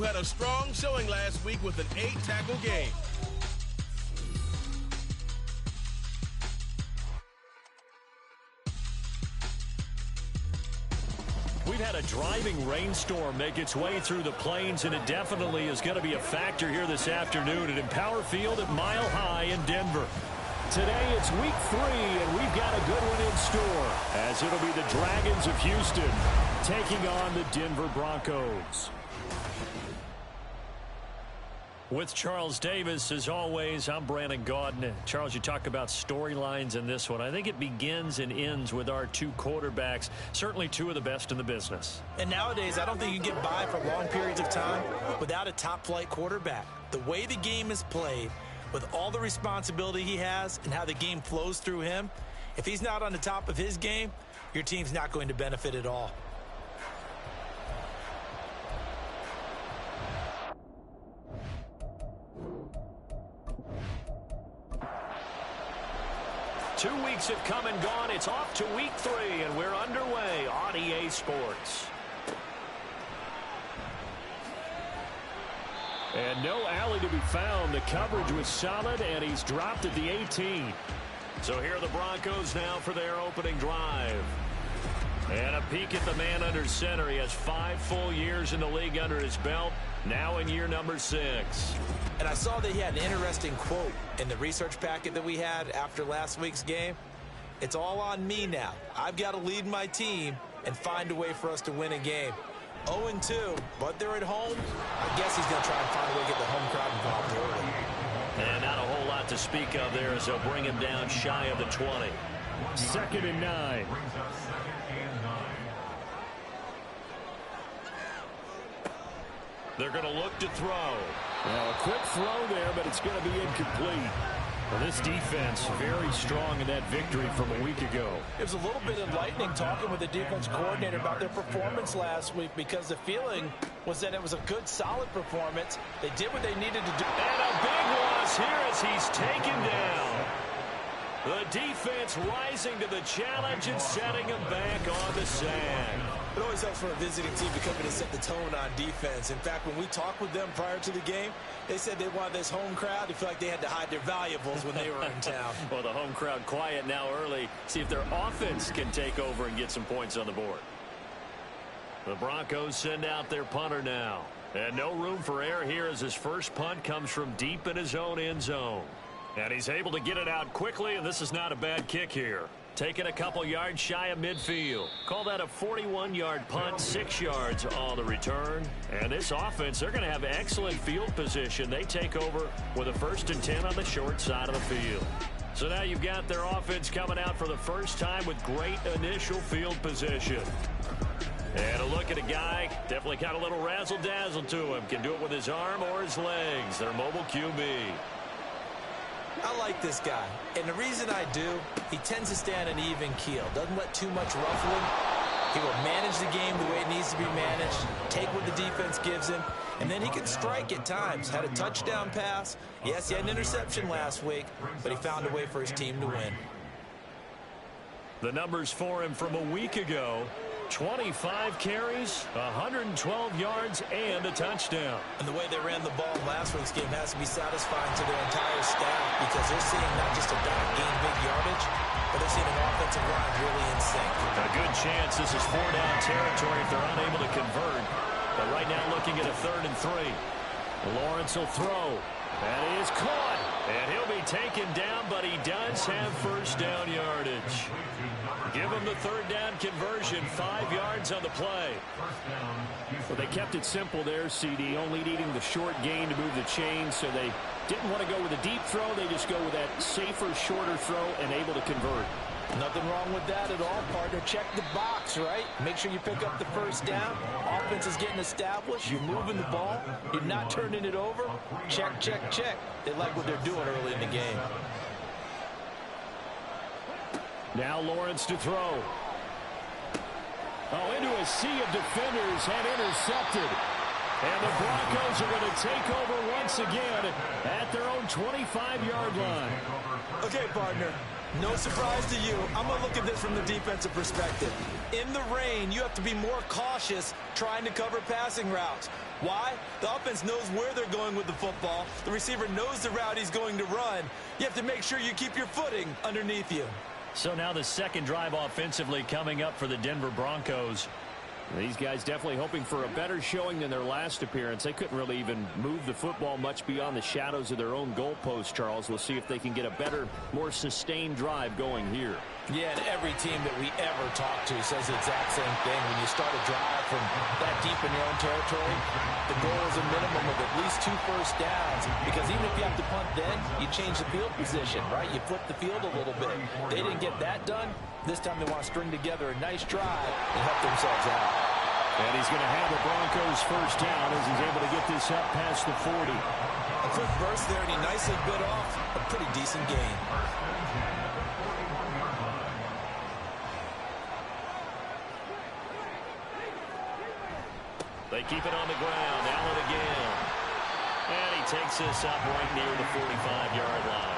had a strong showing last week with an 8-tackle game. We've had a driving rainstorm make its way through the plains, and it definitely is going to be a factor here this afternoon at Empower Field at Mile High in Denver. Today it's week 3, and we've got a good one in store, as it'll be the Dragons of Houston taking on the Denver Broncos. With Charles Davis, as always, I'm Brandon Gaudin. Charles, you talk about storylines in this one. I think it begins and ends with our two quarterbacks, certainly two of the best in the business. And nowadays, I don't think you can get by for long periods of time without a top-flight quarterback. The way the game is played, with all the responsibility he has and how the game flows through him, if he's not on the top of his game, your team's not going to benefit at all. Two weeks have come and gone. It's off to week 3, and we're underway on EA Sports. And no alley to be found. The coverage was solid, and he's dropped at the 18. So here are the Broncos now for their opening drive. And a peek at the man under center. He has 5 full years in the league under his belt, now in year number 6. And I saw that he had an interesting quote in the research packet that we had after last week's game. It's all on me now. I've got to lead my team and find a way for us to win a game. 0-2, but they're at home. I guess he's going to try and find a way to get the home crowd involved early. And not a whole lot to speak of there as they'll bring him down shy of the 20. 2nd and 9. They're going to look to throw. Well, a quick throw there, but it's going to be incomplete. Well, this defense very strong in that victory from a week ago. It was a little bit enlightening talking with the defense coordinator about their performance last week, because the feeling was that it was a good, solid performance. They did what they needed to do. And a big loss here as he's taken down. The defense rising to the challenge and setting him back on the sand. It always helps for a visiting team to come in and set the tone on defense. In fact, when we talked with them prior to the game, they said they wanted this home crowd to feel like they had to hide their valuables when they were in town. Well, the home crowd quiet now early. See if their offense can take over and get some points on the board. The Broncos send out their punter now. And no room for error here as his first punt comes from deep in his own end zone. And he's able to get it out quickly, and this is not a bad kick here. Taking a couple yards shy of midfield. Call that a 41-yard punt, 6 yards on the return. And this offense, they're going to have excellent field position. They take over with a 1st and 10 on the short side of the field. So now you've got their offense coming out for the first time with great initial field position. And a look at a guy, definitely got a little razzle-dazzle to him. Can do it with his arm or his legs. Their mobile QB. I like this guy, and the reason I do, he tends to stay on an even keel. Doesn't let too much ruffle him. He will manage the game the way it needs to be managed, take what the defense gives him, and then he can strike at times. Had a touchdown pass. Yes, he had an interception last week, but he found a way for his team to win. The numbers for him from a week ago: 25 carries, 112 yards, and a touchdown. And the way they ran the ball last week's game has to be satisfying to their entire staff, because they're seeing not just a back gain big yardage, but they're seeing an offensive line really in sync. A good chance this is 4-down territory if they're unable to convert. But right now looking at a 3rd and 3. Lawrence will throw. That is caught. And he'll be taken down, but he does have 1st down yardage. Give him the 3rd down conversion, 5 yards on the play. Well, they kept it simple there, CD, only needing the short gain to move the chain, so they didn't want to go with a deep throw. They just go with that safer, shorter throw and able to convert. Nothing wrong with that at all, partner. Check the box, right? Make sure you pick up the 1st down. Offense is getting established. You're moving the ball. You're not turning it over. Check, check, check. They like what they're doing early in the game. Now Lawrence to throw. Oh, into a sea of defenders and intercepted. And the Broncos are going to take over once again at their own 25-yard line. Okay, partner. No surprise to you. I'm going to look at this from the defensive perspective. In the rain, you have to be more cautious trying to cover passing routes. Why? The offense knows where they're going with the football. The receiver knows the route he's going to run. You have to make sure you keep your footing underneath you. So now the second drive offensively coming up for the Denver Broncos. These guys definitely hoping for a better showing than their last appearance. They couldn't really even move the football much beyond the shadows of their own goalpost, Charles. We'll see if they can get a better, more sustained drive going here. Yeah, and every team that we ever talk to says the exact same thing. When you start a drive from that deep in your own territory, the goal is a minimum of at least 2 first downs. Because even if you have to punt then, you change the field position, right? You flip the field a little bit. They didn't get that done. This time they want to string together a nice drive and help themselves out. And he's going to have the Broncos first down as he's able to get this up past the 40. A quick burst there, and he nicely bit off a pretty decent gain. They keep it on the ground. Allen again. And he takes this up right near the 45-yard line.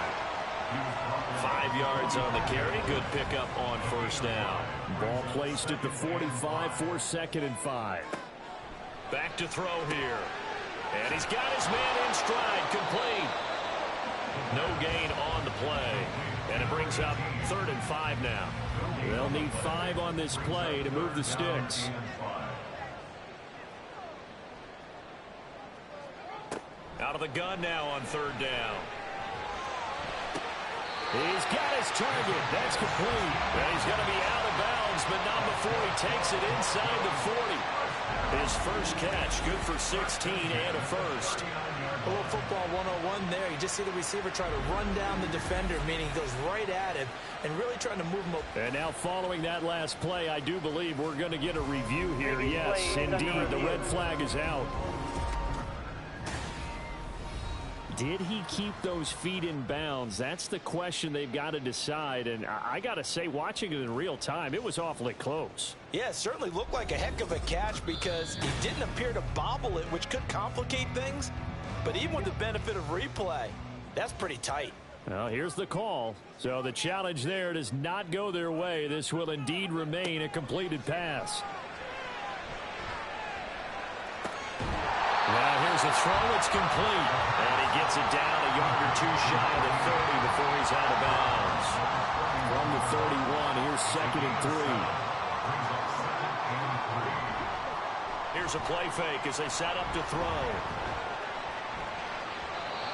5 yards on the carry. Good pickup on first down. Ball placed at the 45 for 2nd and 5. Back to throw here. And he's got his man in stride. Complete. No gain on the play. And it brings up 3rd and 5 now. They'll need 5 on this play to move the sticks. Out of the gun now on 3rd down. He's got his target. That's complete. And he's going to be out of bounds, but not before he takes it inside the 40. His first catch, good for 16 and a first. A little football 101 there. You just see the receiver try to run down the defender, meaning he goes right at him and really trying to move him up. And now following that last play, I do believe we're going to get a review here. Yes, indeed, the red flag is out. Did he keep those feet in bounds? That's the question they've got to decide. And I got to say, watching it in real time, it was awfully close. Yeah, it certainly looked like a heck of a catch because he didn't appear to bobble it, which could complicate things. But even with the benefit of replay, that's pretty tight. Well, here's the call. So the challenge there does not go their way. This will indeed remain a completed pass. Now here's a throw. It's complete. And he gets it down a yard or 2 shy of the 30 before he's out of bounds. From the 31, here's 2nd and 3. Here's a play fake as they set up to throw.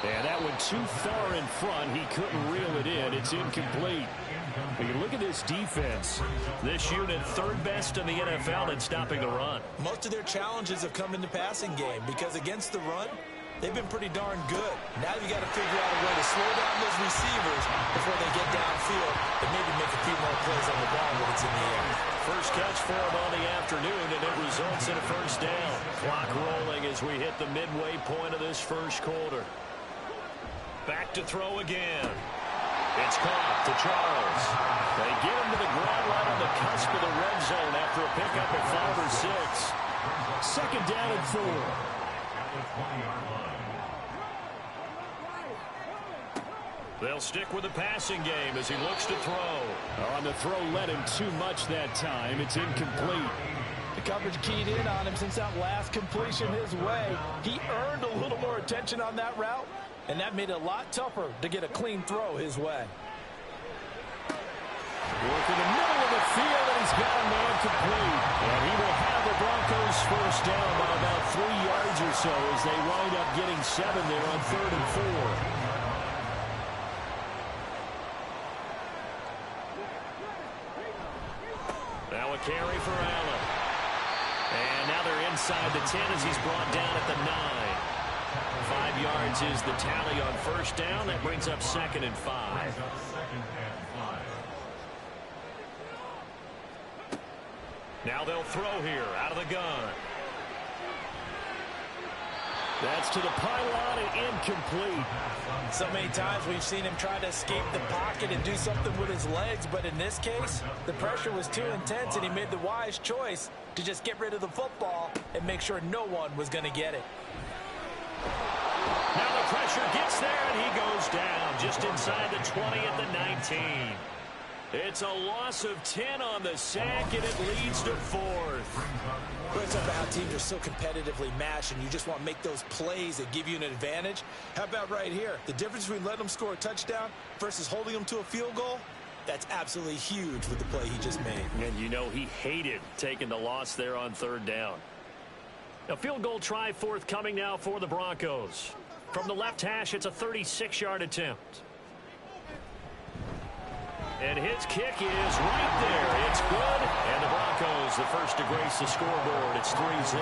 And that went too far in front. He couldn't reel it in. It's incomplete. But you look at this defense. This unit 3rd best in the NFL in stopping the run. Most of their challenges have come in the passing game because against the run, they've been pretty darn good. Now you got to figure out a way to slow down those receivers before they get downfield and maybe make a few more plays on the ball when it's in the air. First catch for him on the afternoon, and it results in a first down. Clock rolling as we hit the midway point of this first quarter. Back to throw again. It's caught to Charles. They get him to the ground right on the cusp of the red zone after a pickup of 5 or 6. 2nd down and 4. They'll stick with the passing game as he looks to throw. On the throw led him too much that time. It's incomplete. The coverage keyed in on him since that last completion his way. He earned a little more attention on that route, and that made it a lot tougher to get a clean throw his way. Work in the middle of the field, and he's got a man complete. And he will have the Broncos first down by about 3 yards or so as they wind up getting 7 there on 3rd and 4. Now a carry for Allen. And now they're inside the 10 as he's brought down at the 9. 5 yards is the tally on first down. That brings up 2nd and 5. Now they'll throw here out of the gun. That's to the pylon and incomplete. So many times we've seen him try to escape the pocket and do something with his legs, but in this case, the pressure was too intense and he made the wise choice to just get rid of the football and make sure no one was going to get it. Now the pressure, gets there, and he goes down just inside the 20 at the 19. It's a loss of 10 on the sack, and it leads to 4th. We're talking about how teams are so competitively matched, and you just want to make those plays that give you an advantage. How about right here? The difference between letting them score a touchdown versus holding them to a field goal, that's absolutely huge with the play he just made. And you know he hated taking the loss there on 3rd down. A field goal try forthcoming now for the Broncos. From the left hash, it's a 36-yard attempt. And his kick is right there. It's good. And the Broncos, the first to grace the scoreboard. It's 3-0.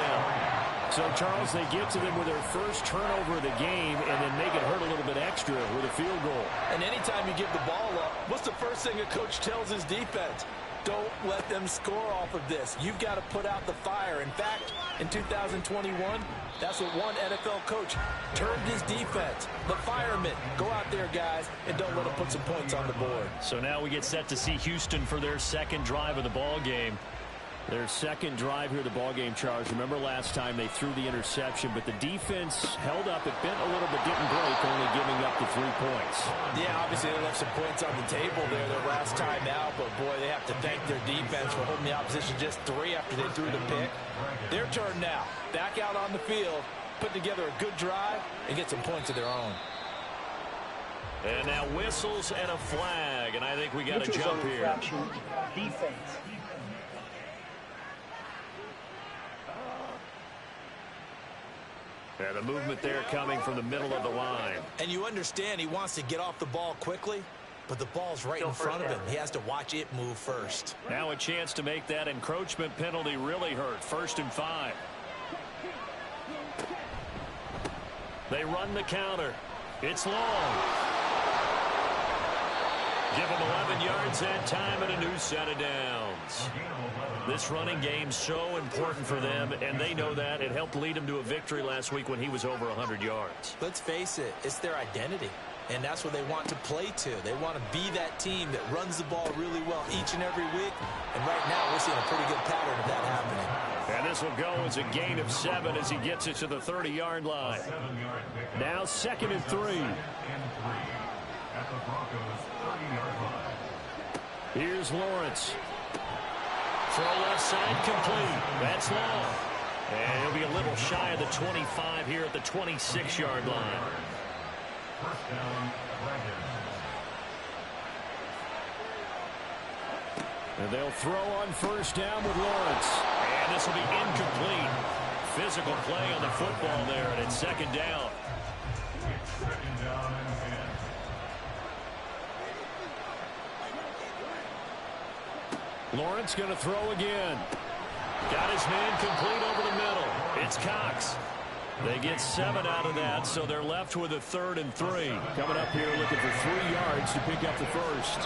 So, Charles, they get to them with their first turnover of the game and then make it hurt a little bit extra with a field goal. And anytime you give the ball up, what's the first thing a coach tells his defense? Don't let them score off of this. You've got to put out the fire. In fact, in 2021, that's what one NFL coach termed his defense. The firemen. Go out there, guys, and don't let them put some points on the board. So now we get set to see Houston for their second drive of the ball game. Their second drive here of the ballgame, Charles. Remember last time they threw the interception, but the defense held up. It bent a little but didn't break, only giving up the 3 points. Yeah, obviously they left some points on the table there their last time out, but boy, they have to thank their defense for holding the opposition just 3 after they threw the pick. Their turn now. Back out on the field, put together a good drive, and get some points of their own. And now whistles and a flag, and I think we got a jump here. Defense. And the movement there coming from the middle of the line. And you understand he wants to get off the ball quickly, but the ball's right in front of him. He has to watch it move first. Now a chance to make that encroachment penalty really hurt. 1st and 5. They run the counter. It's long. Give him 11 yards that time and a new set of downs. This running game's so important for them, and they know that. It helped lead him to a victory last week when he was over 100 yards. Let's face it, it's their identity, and that's what they want to play to. They want to be that team that runs the ball really well each and every week, and right now we're seeing a pretty good pattern of that happening. And this will go as a gain of 7 as he gets it to the 30-yard line. Now 2nd and 3. Here's Lawrence. Throw left side complete. That's long. And he'll be a little shy of the 25 here at the 26-yard line. And they'll throw on 1st down with Lawrence. And this will be incomplete. Physical play on the football there, and it's 2nd down. Lawrence going to throw again. Got his man complete over the middle. It's Cox. They get 7 out of that, so they're left with a 3rd and 3. Coming up here looking for 3 yards to pick up the 1st.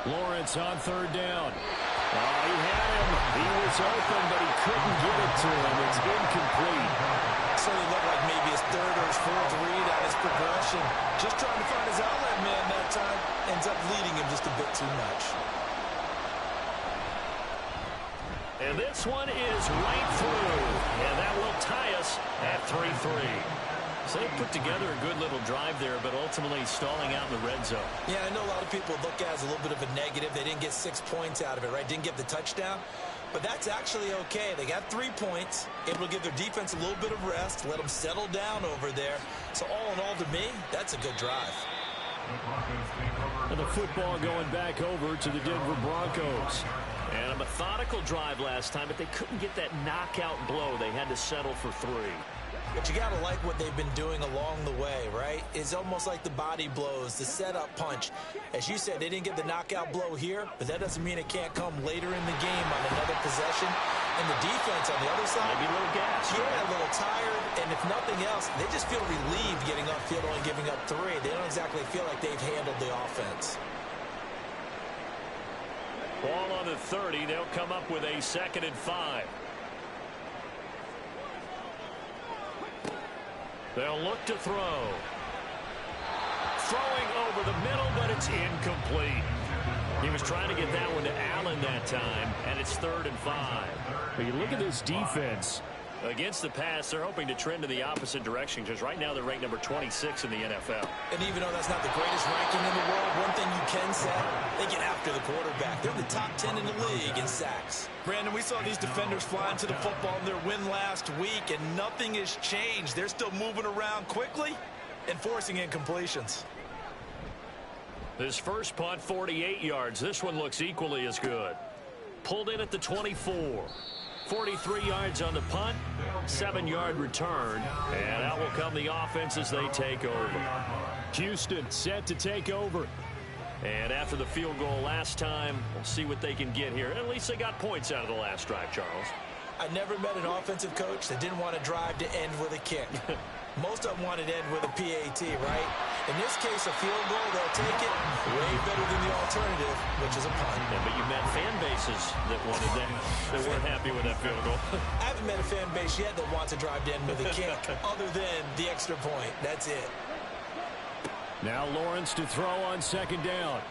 Lawrence on 3rd down. Oh, he had him. He was open, but he couldn't get it to him. It's incomplete. Certainly looked like maybe his 3rd or his 4th read on his progression. Just trying to find his outlet man that time. Ends up leading him just a bit too much. And this one is right through. And that will tie us at 3-3. So they put together a good little drive there, but ultimately stalling out in the red zone. Yeah, I know a lot of people look at it as a little bit of a negative. They didn't get 6 points out of it, right? Didn't get the touchdown. But that's actually okay. They got 3 points, able to give their defense a little bit of rest, let them settle down over there. So all in all, to me, that's a good drive. And the football going back over to the Denver Broncos. And a methodical drive last time, but they couldn't get that knockout blow. They had to settle for 3. But you got to like what they've been doing along the way, right? It's almost like the body blows, the setup punch. As you said, they didn't get the knockout blow here, but that doesn't mean it can't come later in the game on another possession. And the defense on the other side, maybe a little gas. Yeah, a little tired. And if nothing else, they just feel relieved getting upfield, only giving up 3. They don't exactly feel like they've handled the offense. Ball on the 30. They'll come up with a 2nd and 5. They'll look to throw. Throwing over the middle, but it's incomplete. He was trying to get that one to Allen that time, and it's 3rd and 5. But you look at this defense. Against the pass, they're hoping to trend in the opposite direction because right now they're ranked number 26 in the NFL. And even though that's not the greatest ranking in the world, one thing you can say, they get after the quarterback. They're in the top 10 in the league in sacks. Brandon, we saw these defenders fly into the football in their win last week, and nothing has changed. They're still moving around quickly and forcing incompletions. His first punt, 48 yards. This one looks equally as good. Pulled in at the 24. 43 yards on the punt, 7-yard return, and out will come the offense as they take over. Houston set to take over. And after the field goal last time, we'll see what they can get here. At least they got points out of the last drive, Charles. I never met an offensive coach that didn't want to drive to end with a kick. Most of them wanted to end with a PAT, right? In this case, a field goal, they'll take it way better than the alternative, which is a punt. Yeah, but you met fan bases that wanted that, that weren't happy with that field goal. I haven't met a fan base yet that wants to drive to end with a kick, other than the extra point. That's it. Now Lawrence to throw on second down.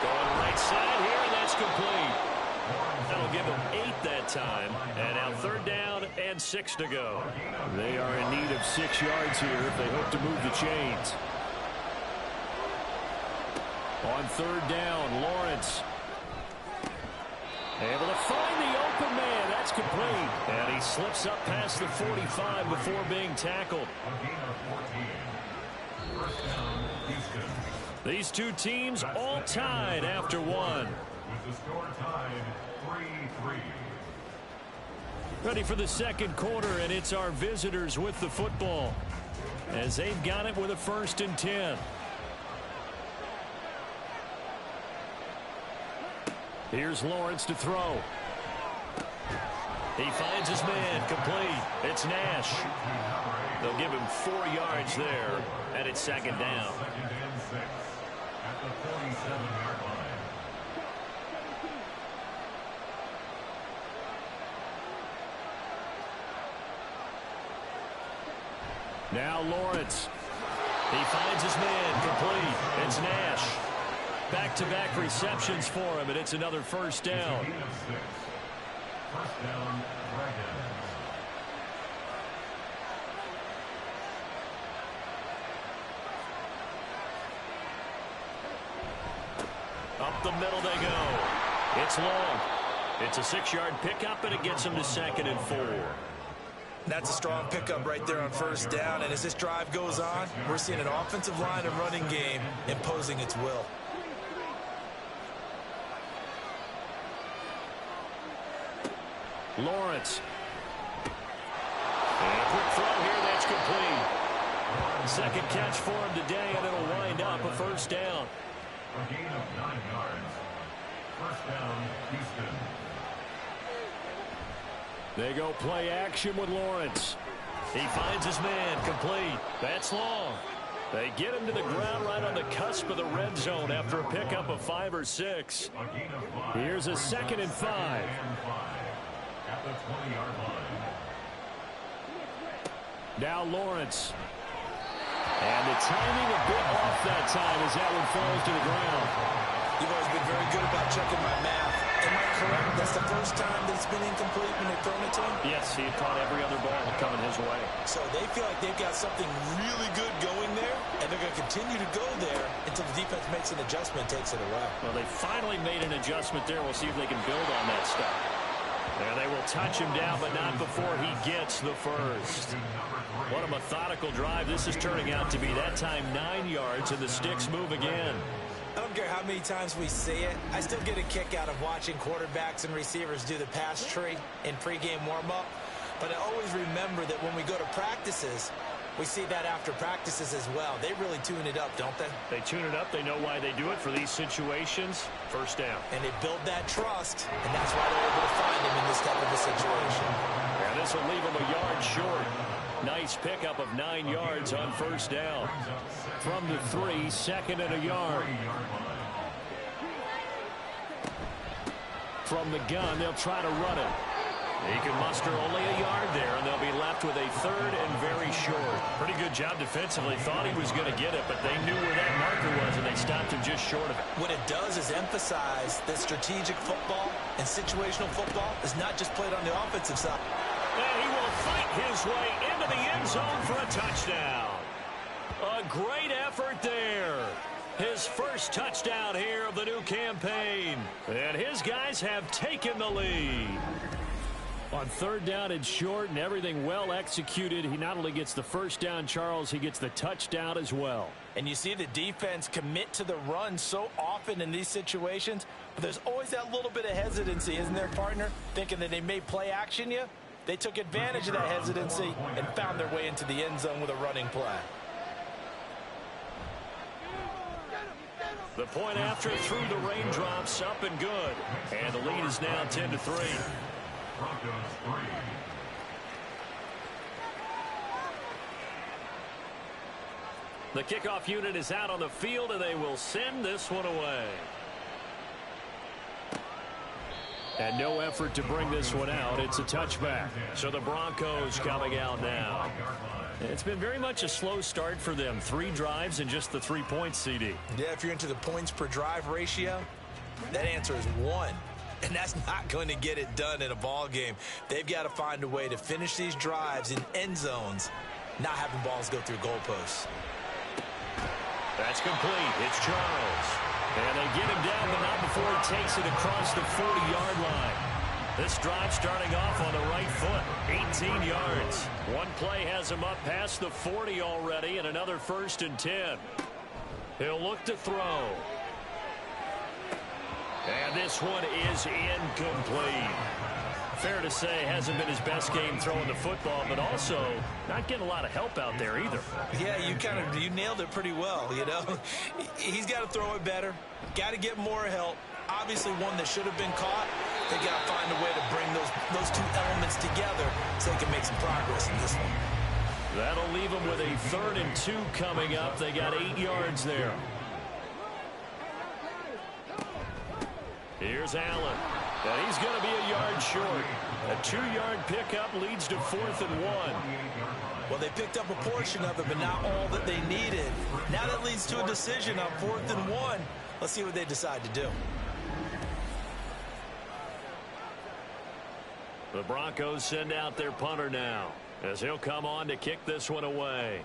Going right side here, and that's complete. That'll give them 8 that time. And now third down and 6 to go. They are in need of 6 yards here if they hope to move the chains. On third down, Lawrence. Able to find the open man. That's complete. And he slips up past the 45 before being tackled. These two teams all tied after one. With the score tied 3-3. Ready for the second quarter, and it's our visitors with the football as they've got it with a 1st and 10. Here's Lawrence to throw. He finds his man, complete. It's Nash. They'll give him 4 yards there, and it's second down. 2nd and 6 at the 47-yard line. Now Lawrence. He finds his man, complete. It's Nash. Back-to-back receptions for him, and it's another first down. 6. First down, Dragons. Up the middle they go. It's long. It's a 6-yard pickup, and it gets him to 2nd and 4. That's a strong pickup right there on first down, and as this drive goes on, we're seeing an offensive line and running game imposing its will. Lawrence. And a quick throw here, that's complete. Second catch for him today, and it'll wind up a first down. A gain of 9 yards. First down, Houston. They go play action with Lawrence. He finds his man, complete. That's long. They get him to the ground right on the cusp of the red zone after a pickup of 5 or 6. A gain of 5. Here's a 2nd and 5. At the 20-yard line. Now Lawrence. And the timing a bit off that time as that one falls to the ground. You've always been very good about checking my math. Am I correct? That's the first time that it's been incomplete when they've thrown it to him? Yes, he had caught every other ball coming his way. So they feel like they've got something really good going there, and they're going to continue to go there until the defense makes an adjustment and takes it away. Well, they finally made an adjustment there. We'll see if they can build on that stuff. There they will touch him down, but not before he gets the first. What a methodical drive this is turning out to be. That time 9 yards, and the sticks move again. I don't care how many times we see it. I still get a kick out of watching quarterbacks and receivers do the pass tree in pregame warm-up. But I always remember that when we go to practices, we see that after practices as well. They really tune it up, don't they? They tune it up. They know why they do it for these situations. First down. And they build that trust, and that's why they're able to find him in this type of a situation. And this will leave him a yard short. Nice pickup of 9 yards on first down. From the 3, 2nd and a yard. From the gun, they'll try to run it. He can muster only a yard there, and they'll be left with a 3rd and very short. Pretty good job defensively. Thought he was going to get it, but they knew where that marker was, and they stopped him just short of it. What it does is emphasize that strategic football and situational football is not just played on the offensive side. And he will fight his way into the end zone for a touchdown. A great effort there. His first touchdown here of the new campaign. And his guys have taken the lead. On third down and short and everything well executed, he not only gets the first down, Charles, he gets the touchdown as well. And you see the defense commit to the run so often in these situations, but there's always that little bit of hesitancy, isn't there, partner? Thinking that they may play action you. They took advantage of that hesitancy and found their way into the end zone with a running play. The point after through the raindrops, up and good. And the lead is now 10-3. Broncos 3. The kickoff unit is out on the field, and they will send this one away. And no effort to bring this one out. It's a touchback. So the Broncos coming out now. It's been very much a slow start for them. 3 drives and just the 3 points, CD. Yeah, if you're into the points per drive ratio, that answer is 1. And that's not going to get it done in a ball game. They've got to find a way to finish these drives in end zones, not having balls go through goalposts. That's complete. It's Charles. And they get him down, but not before he takes it across the 40-yard line. This drive starting off on the right foot. 18 yards. One play has him up past the 40 already, and another 1st and 10. He'll look to throw. And this one is incomplete. Fair to say, hasn't been his best game throwing the football, but also not getting a lot of help out there either. Yeah, you nailed it pretty well, you know. He's got to throw it better. Got to get more help. Obviously one that should have been caught. They got to find a way to bring those 2 elements together so they can make some progress in this one. That'll leave them with a 3rd and 2 coming up. They got 8 yards there. Here's Allen. And he's going to be a yard short. A 2-yard pickup leads to 4th and 1. Well, they picked up a portion of it, but not all that they needed. Now that leads to a decision on 4th and 1. Let's see what they decide to do. The Broncos send out their punter now, as he'll come on to kick this one away.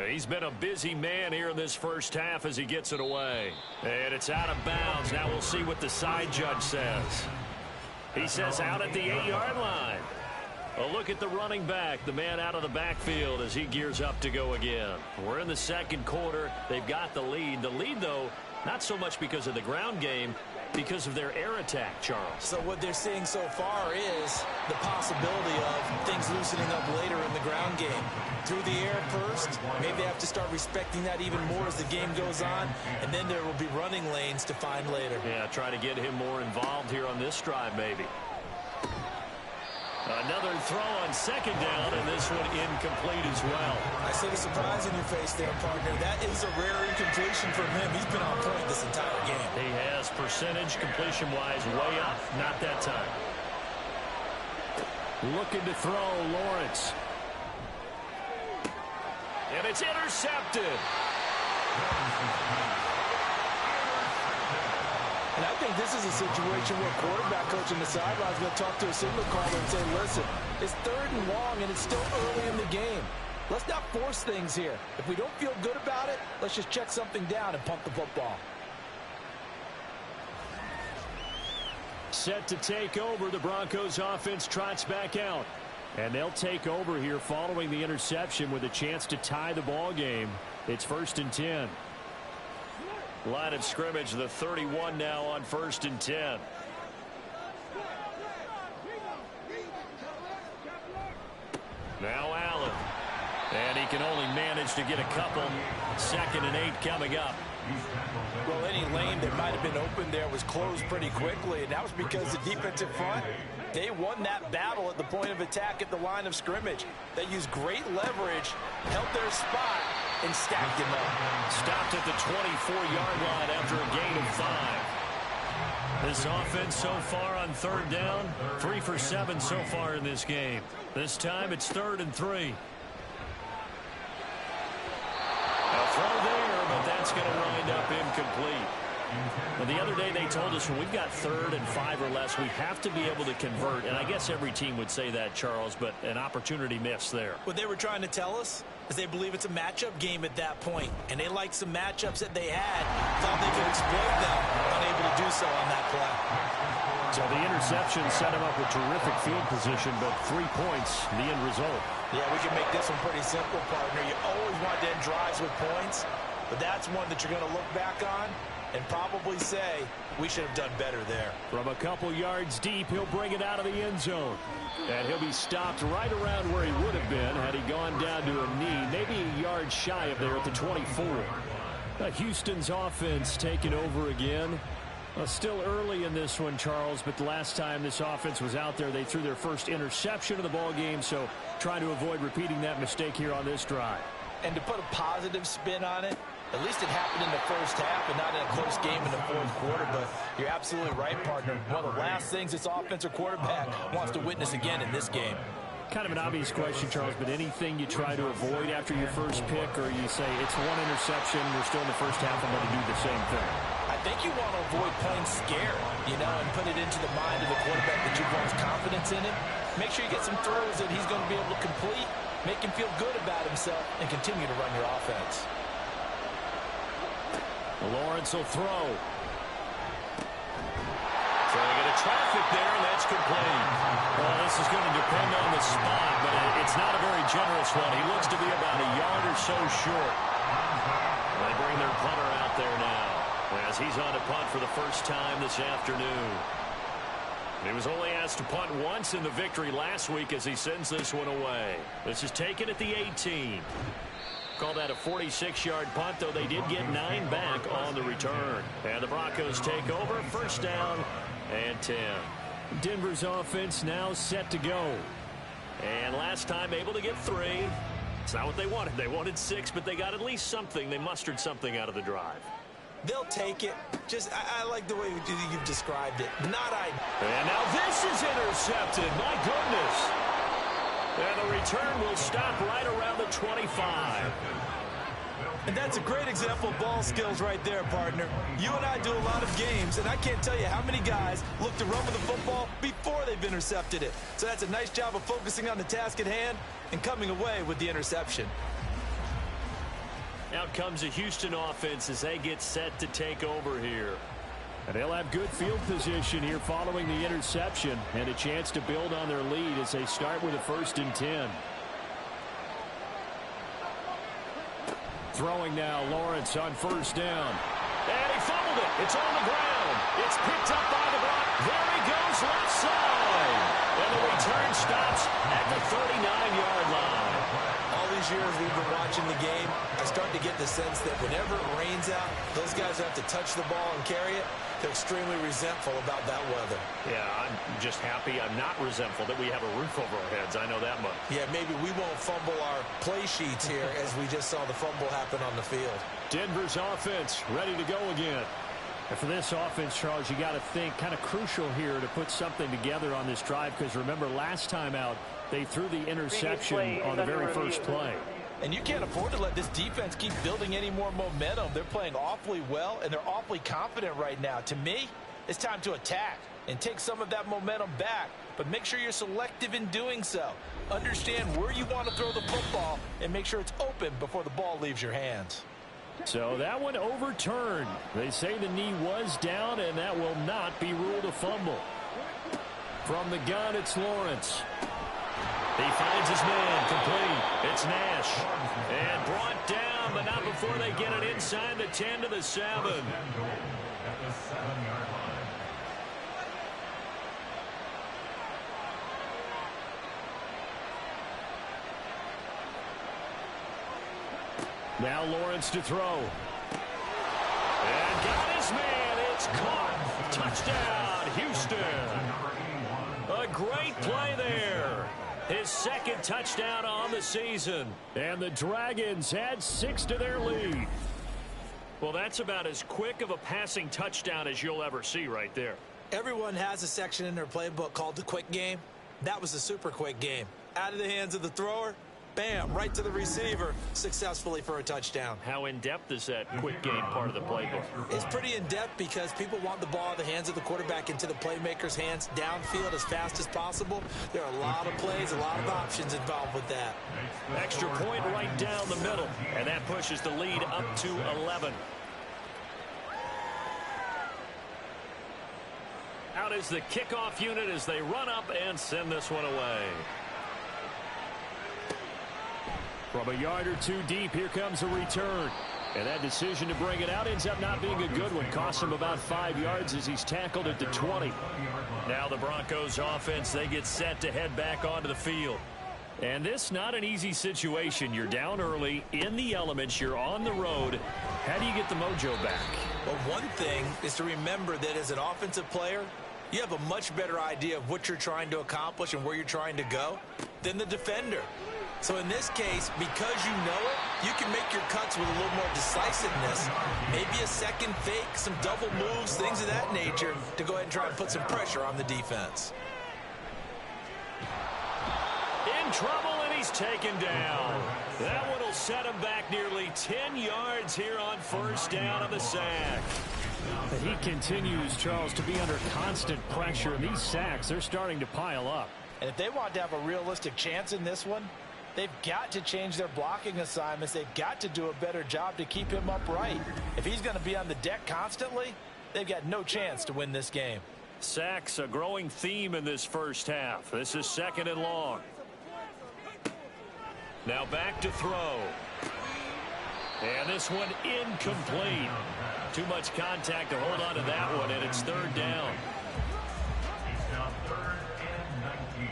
He's been a busy man here in this first half as he gets it away. And it's out of bounds. Now we'll see what the side judge says. He says out at the 8-yard line. A look at the running back, the man out of the backfield as he gears up to go again. We're in the second quarter. They've got the lead. The lead, though, not so much because of the ground game, because of their air attack, Charles. So what they're seeing so far is the possibility of things loosening up later in the ground game. Through the air first, maybe they have to start respecting that even more as the game goes on, and then there will be running lanes to find later. Yeah, try to get him more involved here on this drive, maybe. Another throw on 2nd down, and this one incomplete as well. I see the surprise in your face there, partner. That is a rare incompletion from him. He's been on point this entire game. He has percentage completion-wise way up. Not that time. Looking to throw, Lawrence. And it's intercepted. And I think this is a situation where quarterback coach on the sideline is going to talk to a signal caller and say, listen, it's 3rd and long and it's still early in the game. Let's not force things here. If we don't feel good about it, let's just check something down and pump the football. Set to take over. The Broncos offense trots back out. And they'll take over here following the interception with a chance to tie the ball game. It's 1st and 10. Line of scrimmage, the 31 now on 1st and 10. Now Allen. And he can only manage to get a couple. 2nd and 8 coming up. Well, any lane that might have been open there was closed pretty quickly, and that was because the defensive front, they won that battle at the point of attack at the line of scrimmage. They used great leverage, held their spot, and stacked him up. Stopped at the 24-yard line after a gain of 5. This offense so far on 3rd down, 3 for 7 so far in this game. This time it's 3rd and 3. A throw there, but that's going to wind up incomplete. Well, the other day they told us when we've got 3rd and 5 or less, we have to be able to convert. And I guess every team would say that, Charles, but an opportunity missed there. What they were trying to tell us is they believe it's a matchup game at that point, and they liked some matchups that they had, thought they could exploit them, unable to do so on that play. So the interception set him up with terrific field position, but 3 points, the end result. Yeah, we can make this one pretty simple, partner. You always want to end drives with points, but that's one that you're going to look back on and probably say, we should have done better there. From a couple yards deep, he'll bring it out of the end zone. And he'll be stopped right around where he would have been had he gone down to a knee, maybe a yard shy of there at the 24. Houston's offense taking over again. Still early in this one, Charles, but the last time this offense was out there, they threw their first interception of the ball game, so trying to avoid repeating that mistake here on this drive. And to put a positive spin on it, at least it happened in the first half and not in a close game in the fourth quarter. But you're absolutely right, partner. One of the last things this offensive quarterback wants to witness again in this game. Kind of an obvious question, Charles, but anything you try to avoid after your first pick, or you say it's one interception, we're still in the first half, I'm going to do the same thing? I think you want to avoid playing scared, and put it into the mind of the quarterback that you've lost confidence in him. Make sure you get some throws that he's going to be able to complete, make him feel good about himself, and continue to run your offense. Lawrence will throw. Throwing into traffic there, and that's complete. Well, this is going to depend on the spot, but it's not a very generous one. He looks to be about a yard or so short. They bring their punter out there now, as he's on to punt for the first time this afternoon. He was only asked to punt once in the victory last week as he sends this one away. This is taken at the 18. Call that a 46-yard punt, though they did get 9 back on the return. And the Broncos take over, first down and 10. Denver's offense now set to go. And last time able to get 3. It's not what they wanted. They wanted 6, but they got at least something. They mustered something out of the drive. They'll take it. I like the way you've described it. Not ideal. And now this is intercepted. My goodness. And the return will stop right around the 25. And that's a great example of ball skills right there, partner. You and I do a lot of games, and I can't tell you how many guys look to run with the football before they've intercepted it. So that's a nice job of focusing on the task at hand and coming away with the interception. Out comes the Houston offense as they get set to take over here. And they'll have good field position here following the interception and a chance to build on their lead as they start with a 1st and 10. Throwing now, Lawrence on 1st down. And he fumbled it. It's on the ground. It's picked up by the Broncos. There he goes, left side. And the return stops at the 39-yard line. All these years we've been watching the game, I start to get the sense that whenever it rains out, those guys have to touch the ball and carry it. They're extremely resentful about that weather. Yeah, I'm just happy I'm not resentful that we have a roof over our heads. I know that much. Yeah, maybe we won't fumble our play sheets here as we just saw the fumble happen on the field. Denver's offense ready to go again. And for this offense, Charles, you got to think kind of crucial here to put something together on this drive, because remember last time out they threw the interception on the very first play. And you can't afford to let this defense keep building any more momentum. They're playing awfully well, and they're awfully confident right now. To me, it's time to attack and take some of that momentum back. But make sure you're selective in doing so. Understand where you want to throw the football and make sure it's open before the ball leaves your hands. So that one overturned. They say the knee was down, and that will not be ruled a fumble. From the gun, it's Lawrence. He finds his man, complete. It's Nash. And brought down, but not before they get it inside the 10 to the 7. Now Lawrence to throw. And got his man. It's caught. Touchdown, Houston. A great play there. His 2nd touchdown on the season. And the Dragons add 6 to their lead. Well, that's about as quick of a passing touchdown as you'll ever see right there. Everyone has a section in their playbook called the quick game. That was a super quick game. Out of the hands of the thrower, bam, right to the receiver successfully for a touchdown. How in-depth is that quick game part of the playbook? It's pretty in-depth because people want the ball in the hands of the quarterback into the playmaker's hands downfield as fast as possible. There are a lot of plays, a lot of options involved with that. Extra point right down the middle, and that pushes the lead up to 11. Out is the kickoff unit as they run up and send this one away. From a yard or two deep, here comes a return. And that decision to bring it out ends up not being a good one. Costs him about 5 yards as he's tackled at the 20. Now the Broncos offense, they get set to head back onto the field. And this not an easy situation. You're down early, in the elements, you're on the road. How do you get the mojo back? Well, one thing is to remember that as an offensive player, you have a much better idea of what you're trying to accomplish and where you're trying to go than the defender. So in this case, because you know it, you can make your cuts with a little more decisiveness. Maybe a second fake, some double moves, things of that nature to go ahead and try and put some pressure on the defense. In trouble, and he's taken down. That one will set him back nearly 10 yards here on first down of the sack. But he continues, Charles, to be under constant pressure. And these sacks, they're starting to pile up. And if they want to have a realistic chance in this one, they've got to change their blocking assignments. They've got to do a better job to keep him upright. If he's going to be on the deck constantly, they've got no chance to win this game. Sacks, a growing theme in this first half. This is 2nd and long. Now back to throw. And this one incomplete. Too much contact to hold on to that one, and it's 3rd down. He's now 3rd and 19.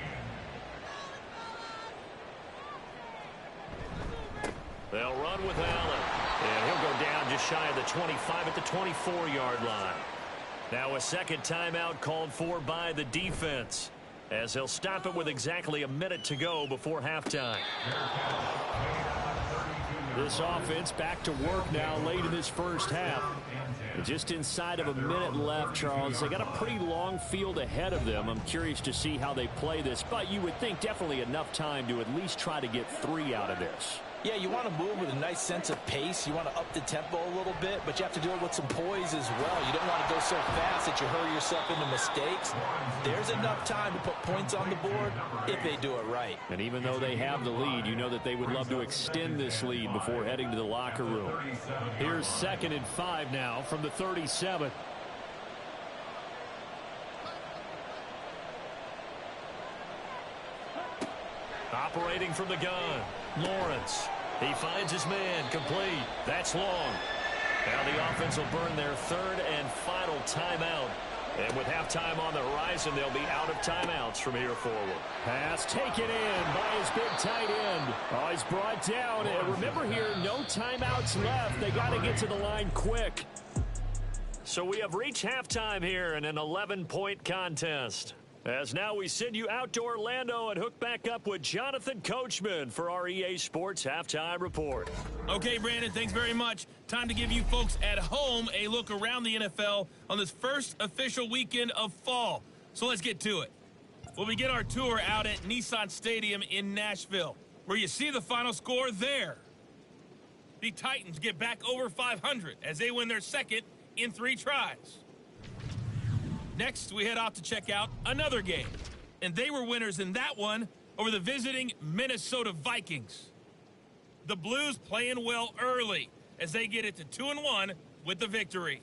They'll run with Allen. And he'll go down just shy of the 25 at the 24-yard line. Now a second timeout called for by the defense, as he'll stop it with exactly a minute to go before halftime. This offense back to work now late in this first half. Just inside of a minute left, Charles. They got a pretty long field ahead of them. I'm curious to see how they play this, but you would think definitely enough time to at least try to get 3 out of this. Yeah, you want to move with a nice sense of pace. You want to up the tempo a little bit, but you have to do it with some poise as well. You don't want to go so fast that you hurry yourself into mistakes. There's enough time to put points on the board if they do it right. And even though they have the lead, you know that they would love to extend this lead before heading to the locker room. Here's 2nd and 5 now from the 37. Operating from the gun, Lawrence. He finds his man, complete. That's long. Now the offense will burn their 3rd and final timeout. And with halftime on the horizon, they'll be out of timeouts from here forward. Pass taken in by his big tight end. Oh, he's brought down. And remember here, no timeouts left. They got to get to the line quick. So we have reached halftime here in an 11-point contest. As now we send you out to Orlando and hook back up with Jonathan Coachman for our EA Sports Halftime Report. Okay, Brandon, thanks very much. Time to give you folks at home a look around the NFL on this first official weekend of fall. So let's get to it. We'll begin our tour out at Nissan Stadium in Nashville, where you see the final score there. The Titans get back over 500 as they win their 2nd in 3 tries. Next, we head off to check out another game, and they were winners in that one over the visiting Minnesota Vikings. The Blues playing well early as they get it to 2-1 with the victory.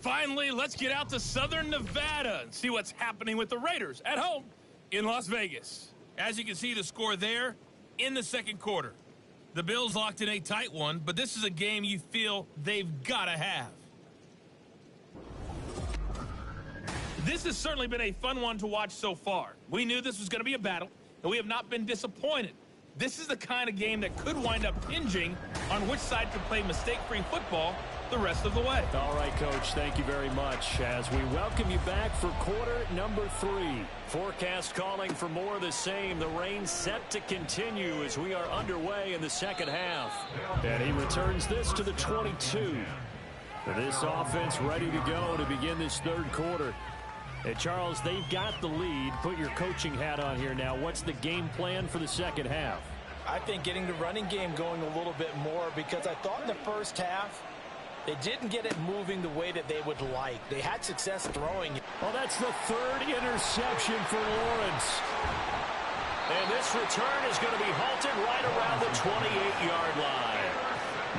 Finally, let's get out to Southern Nevada and see what's happening with the Raiders at home in Las Vegas. As you can see, the score there in the 2nd quarter. The Bills locked in a tight one, but this is a game you feel they've got to have. This has certainly been a fun one to watch so far. We knew this was going to be a battle, and we have not been disappointed. This is the kind of game that could wind up hinging on which side can play mistake-free football the rest of the way. All right, Coach, thank you very much as we welcome you back for quarter number 3. Forecast calling for more of the same. The rain set to continue as we are underway in the 2nd half. And he returns this to the 22. This offense ready to go to begin this 3rd quarter. And Charles, they've got the lead. Put your coaching hat on here now. What's the game plan for the second half? I think getting the running game going a little bit more, because I thought in the first half they didn't get it moving the way that they would like. They had success throwing it. Well, that's the third interception for Lawrence. And this return is going to be halted right around the 28-yard line.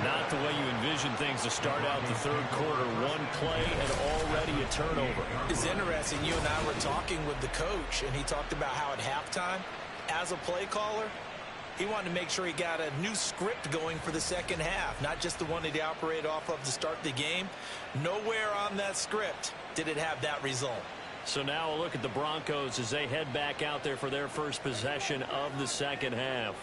Not the way you envision things to start out the third quarter. One play and already a turnover. It's interesting. You and I were talking with the coach, and he talked about how at halftime, as a play caller, he wanted to make sure he got a new script going for the second half, not just the one that he operated off of to start the game. Nowhere on that script did it have that result. So now a look at the Broncos as they head back out there for their first possession of the second half.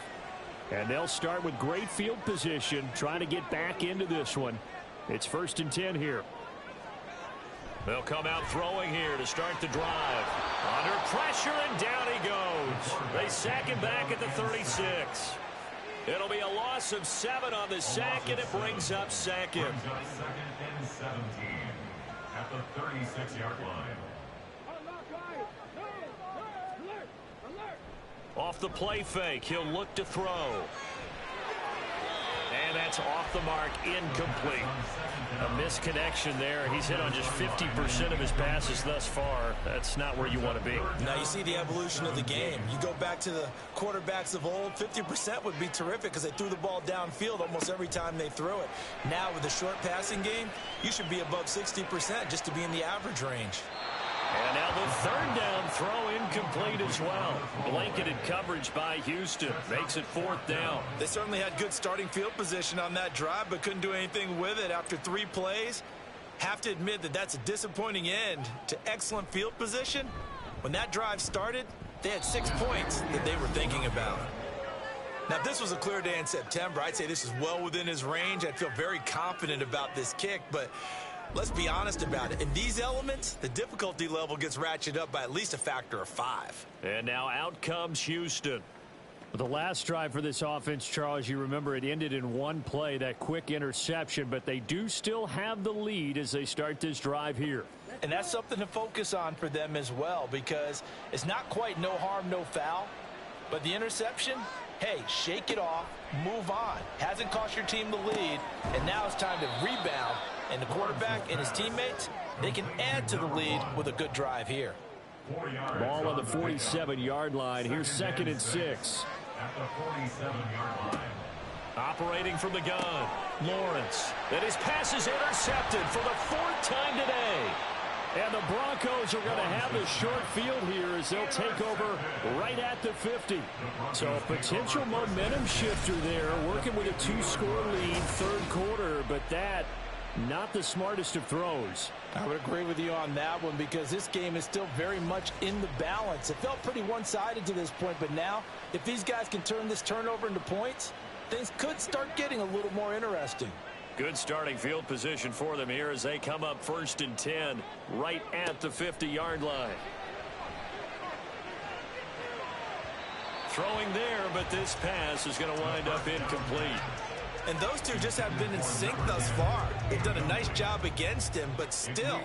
And they'll start with great field position, trying to get back into this one. It's 1st and 10 here. They'll come out throwing here to start the drive. Under pressure, and down he goes. They sack him back at the 36. It'll be a loss of 7 on the sack, and it brings up second. Second and 17 at the 36-yard line. Off the play fake, he'll look to throw. And that's off the mark, incomplete. A misconnection there. He's hit on just 50% of his passes thus far. That's not where you want to be. Now you see the evolution of the game. You go back to the quarterbacks of old, 50% would be terrific because they threw the ball downfield almost every time they threw it. Now with the short passing game, you should be above 60% just to be in the average range. And now the third down throw incomplete as well. Blanketed coverage by Houston. Makes it 4th down. They certainly had good starting field position on that drive, but couldn't do anything with it after 3 plays. Have to admit that that's a disappointing end to excellent field position. When that drive started, they had 6 points that they were thinking about. Now, if this was a clear day in September, I'd say this is well within his range. I'd feel very confident about this kick, but let's be honest about it. In these elements, the difficulty level gets ratcheted up by at least a factor of 5. And now out comes Houston. The last drive for this offense, Charles, you remember it ended in 1 play, that quick interception, but they do still have the lead as they start this drive here. And that's something to focus on for them as well, because it's not quite no harm, no foul. But the interception, hey, shake it off, move on. Hasn't cost your team the lead, and now it's time to rebound. And the quarterback and his teammates, they can add to the lead with a good drive here. Ball on the 47-yard line. Here's 2nd and 6. At the 47-yard line. Operating from the gun, Lawrence. And his pass is intercepted for the 4th time today. And the Broncos are going to have the short field here as they'll take over right at the 50. So a potential momentum shifter there, working with a 2-score lead, 3rd quarter, but that not the smartest of throws. I would agree with you on that one, because this game is still very much in the balance. It felt pretty one-sided to this point, but now if these guys can turn this turnover into points, things could start getting a little more interesting. Good starting field position for them here as they come up 1st and 10 right at the 50-yard line. Throwing there, but this pass is going to wind up incomplete. And those two just have been in sync thus far. They've done a nice job against him, but still,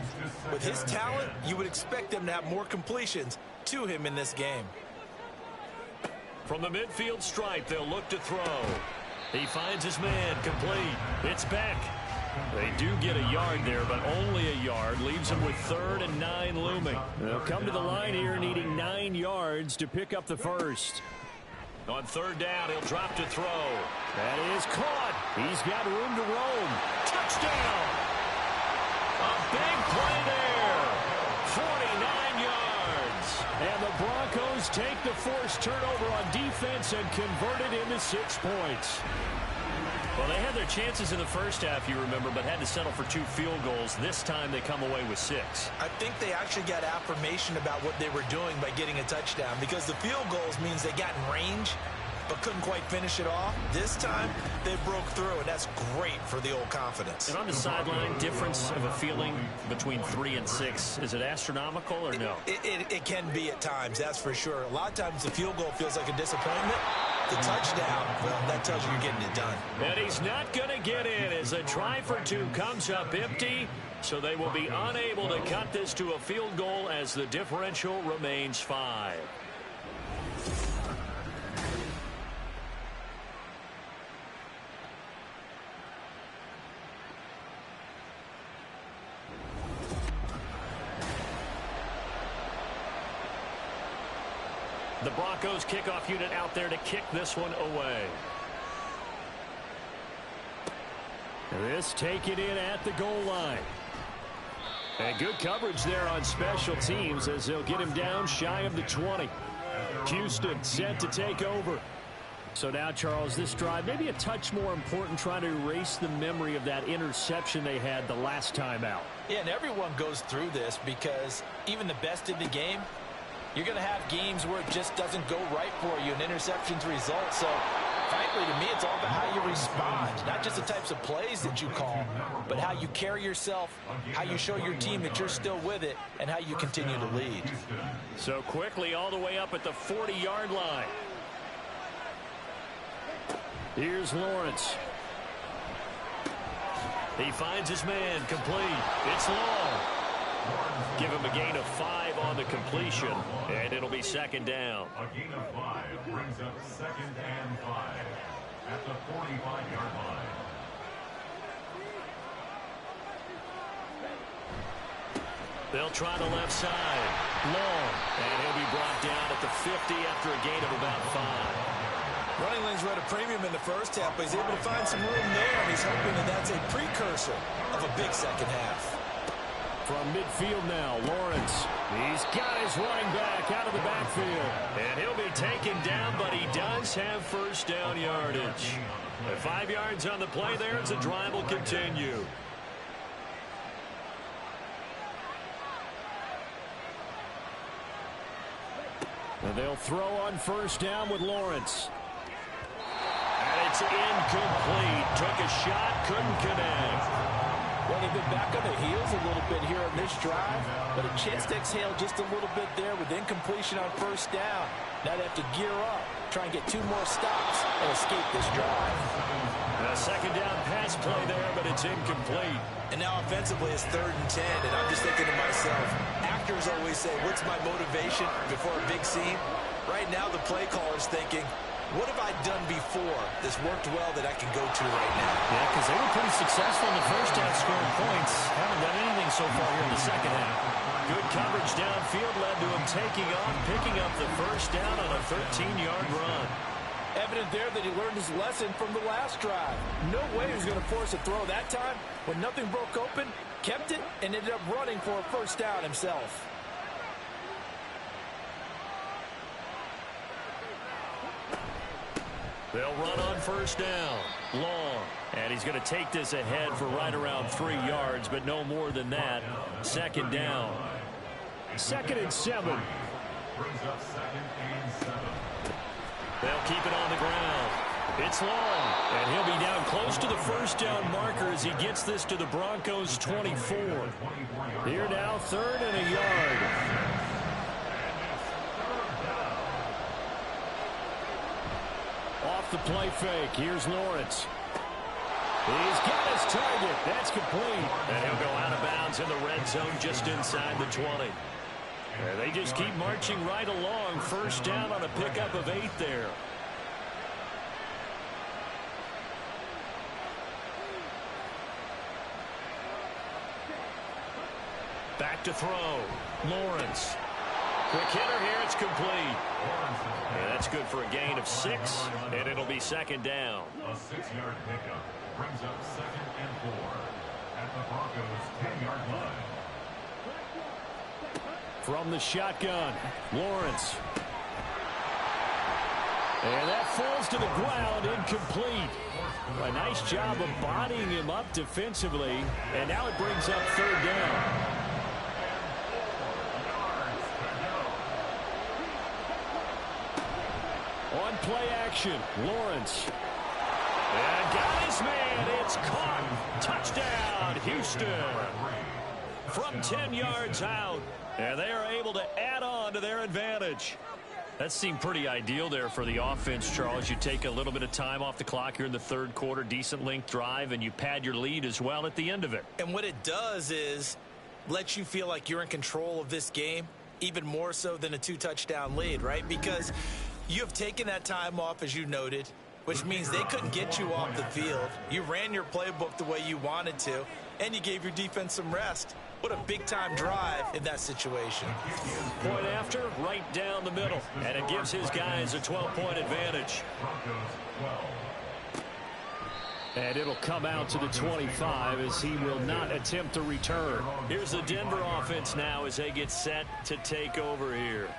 with his talent, you would expect them to have more completions to him in this game. From the midfield stripe, they'll look to throw. He finds his man, complete. It's Beck. They do get a yard there, but only a yard. Leaves him with 3rd and 9 looming. They'll come to the line here needing 9 yards to pick up the first. On 3rd down, he'll drop to throw. That is caught. He's got room to roam. Touchdown! A big play there. 49 yards. And the Broncos take the forced turnover on defense and convert it into 6 points. Well, they had their chances in the first half, you remember, but had to settle for 2 field goals. This time they come away with 6. I think they actually got affirmation about what they were doing by getting a touchdown, because the field goals means they got in range but couldn't quite finish it off. This time they broke through, and that's great for the old confidence. And on the sideline, difference of a feeling between 3 and 6, is it astronomical or no? It can be at times, that's for sure. A lot of times the field goal feels like a disappointment. the touchdown, well, that tells you you're getting it done. And he's not going to get in as a try for two comes up empty. So they will be unable to cut this to a field goal as the differential remains 5. The Broncos kickoff unit out there to kick this one away. This taken in at the goal line. And good coverage there on special teams as they'll get him down shy of the 20. Houston set to take over. So now, Charles, this drive maybe a touch more important, trying to erase the memory of that interception they had the last time out. Yeah, and everyone goes through this because even the best in the game, you're going to have games where it just doesn't go right for you and interceptions result. So, frankly, to me, it's all about how you respond. Not just the types of plays that you call, but how you carry yourself, how you show your team that you're still with it, and how you continue to lead. So quickly all the way up at the 40-yard line. Here's Lawrence. He finds his man, complete. It's long. Give him a gain of 5 on the completion, and it'll be second down. A gain of 5 brings up 2nd and 5 at the 45-yard line. They'll try the left side. Long. And he'll be brought down at the 50 after a gain of about 5. Running lanes were at a premium in the first half, but he's able to find some room there, and he's hoping that that's a precursor of a big second half. From midfield now, Lawrence. He's got his running back out of the backfield. And he'll be taken down, but he does have first down yardage. At 5 yards on the play there, as the drive will continue. And they'll throw on first down with Lawrence. And it's incomplete. Took a shot, couldn't connect. Well, they've been back on their heels a little bit here on this drive, but a chance to exhale just a little bit there with incompletion on first down. Now they have to gear up, try and get 2 more stops, and escape this drive. A second down pass play there, but it's incomplete. And now offensively it's 3rd and 10, and I'm just thinking to myself, actors always say, what's my motivation before a big scene? Right now the play caller's thinking, what have I done before that's worked well that I can go to right now? Yeah, because they were pretty successful in the first half scoring points. Haven't done anything so far here in the second half. Good coverage downfield led to him taking off, picking up the first down on a 13-yard run. Evident there that he learned his lesson from the last drive. No way he was going to force a throw that time. When nothing broke open, kept it, and ended up running for a first down himself. They'll run on first down. Long. And he's going to take this ahead for right around 3 yards, but no more than that. Second down. 2nd and 7. Brings up 2nd and 7. They'll keep it on the ground. It's long. And he'll be down close to the first down marker as he gets this to the Broncos 24. Here now, 3rd and a yard. Off the play fake. Here's Lawrence. He's got his target. That's complete. And he'll go out of bounds in the red zone just inside the 20. And they just keep marching right along. First down on a pickup of 8 there. Back to throw. Lawrence. Quick hitter here. It's complete. And that's good for a gain of 6, and it'll be second down. A 6-yard pickup brings up 2nd and 4 at the Broncos' 10-yard line. From the shotgun, Lawrence. And that falls to the ground, incomplete. A nice job of bodying him up defensively, and now it brings up 3rd down. On play action, Lawrence. And got his man. It's caught. Touchdown, Houston. From 10 yards out. And they are able to add on to their advantage. That seemed pretty ideal there for the offense, Charles. You take a little bit of time off the clock here in the third quarter, decent length drive, and you pad your lead as well at the end of it. And what it does is let you feel like you're in control of this game, even more so than a 2-touchdown lead, right? Because you have taken that time off, as you noted, which means they couldn't get you off the field. You ran your playbook the way you wanted to, and you gave your defense some rest. What a big-time drive in that situation. Point after, right down the middle. And it gives his guys a 12-point advantage. And it'll come out to the 25 as he will not attempt to return. Here's the Denver offense now as they get set to take over here.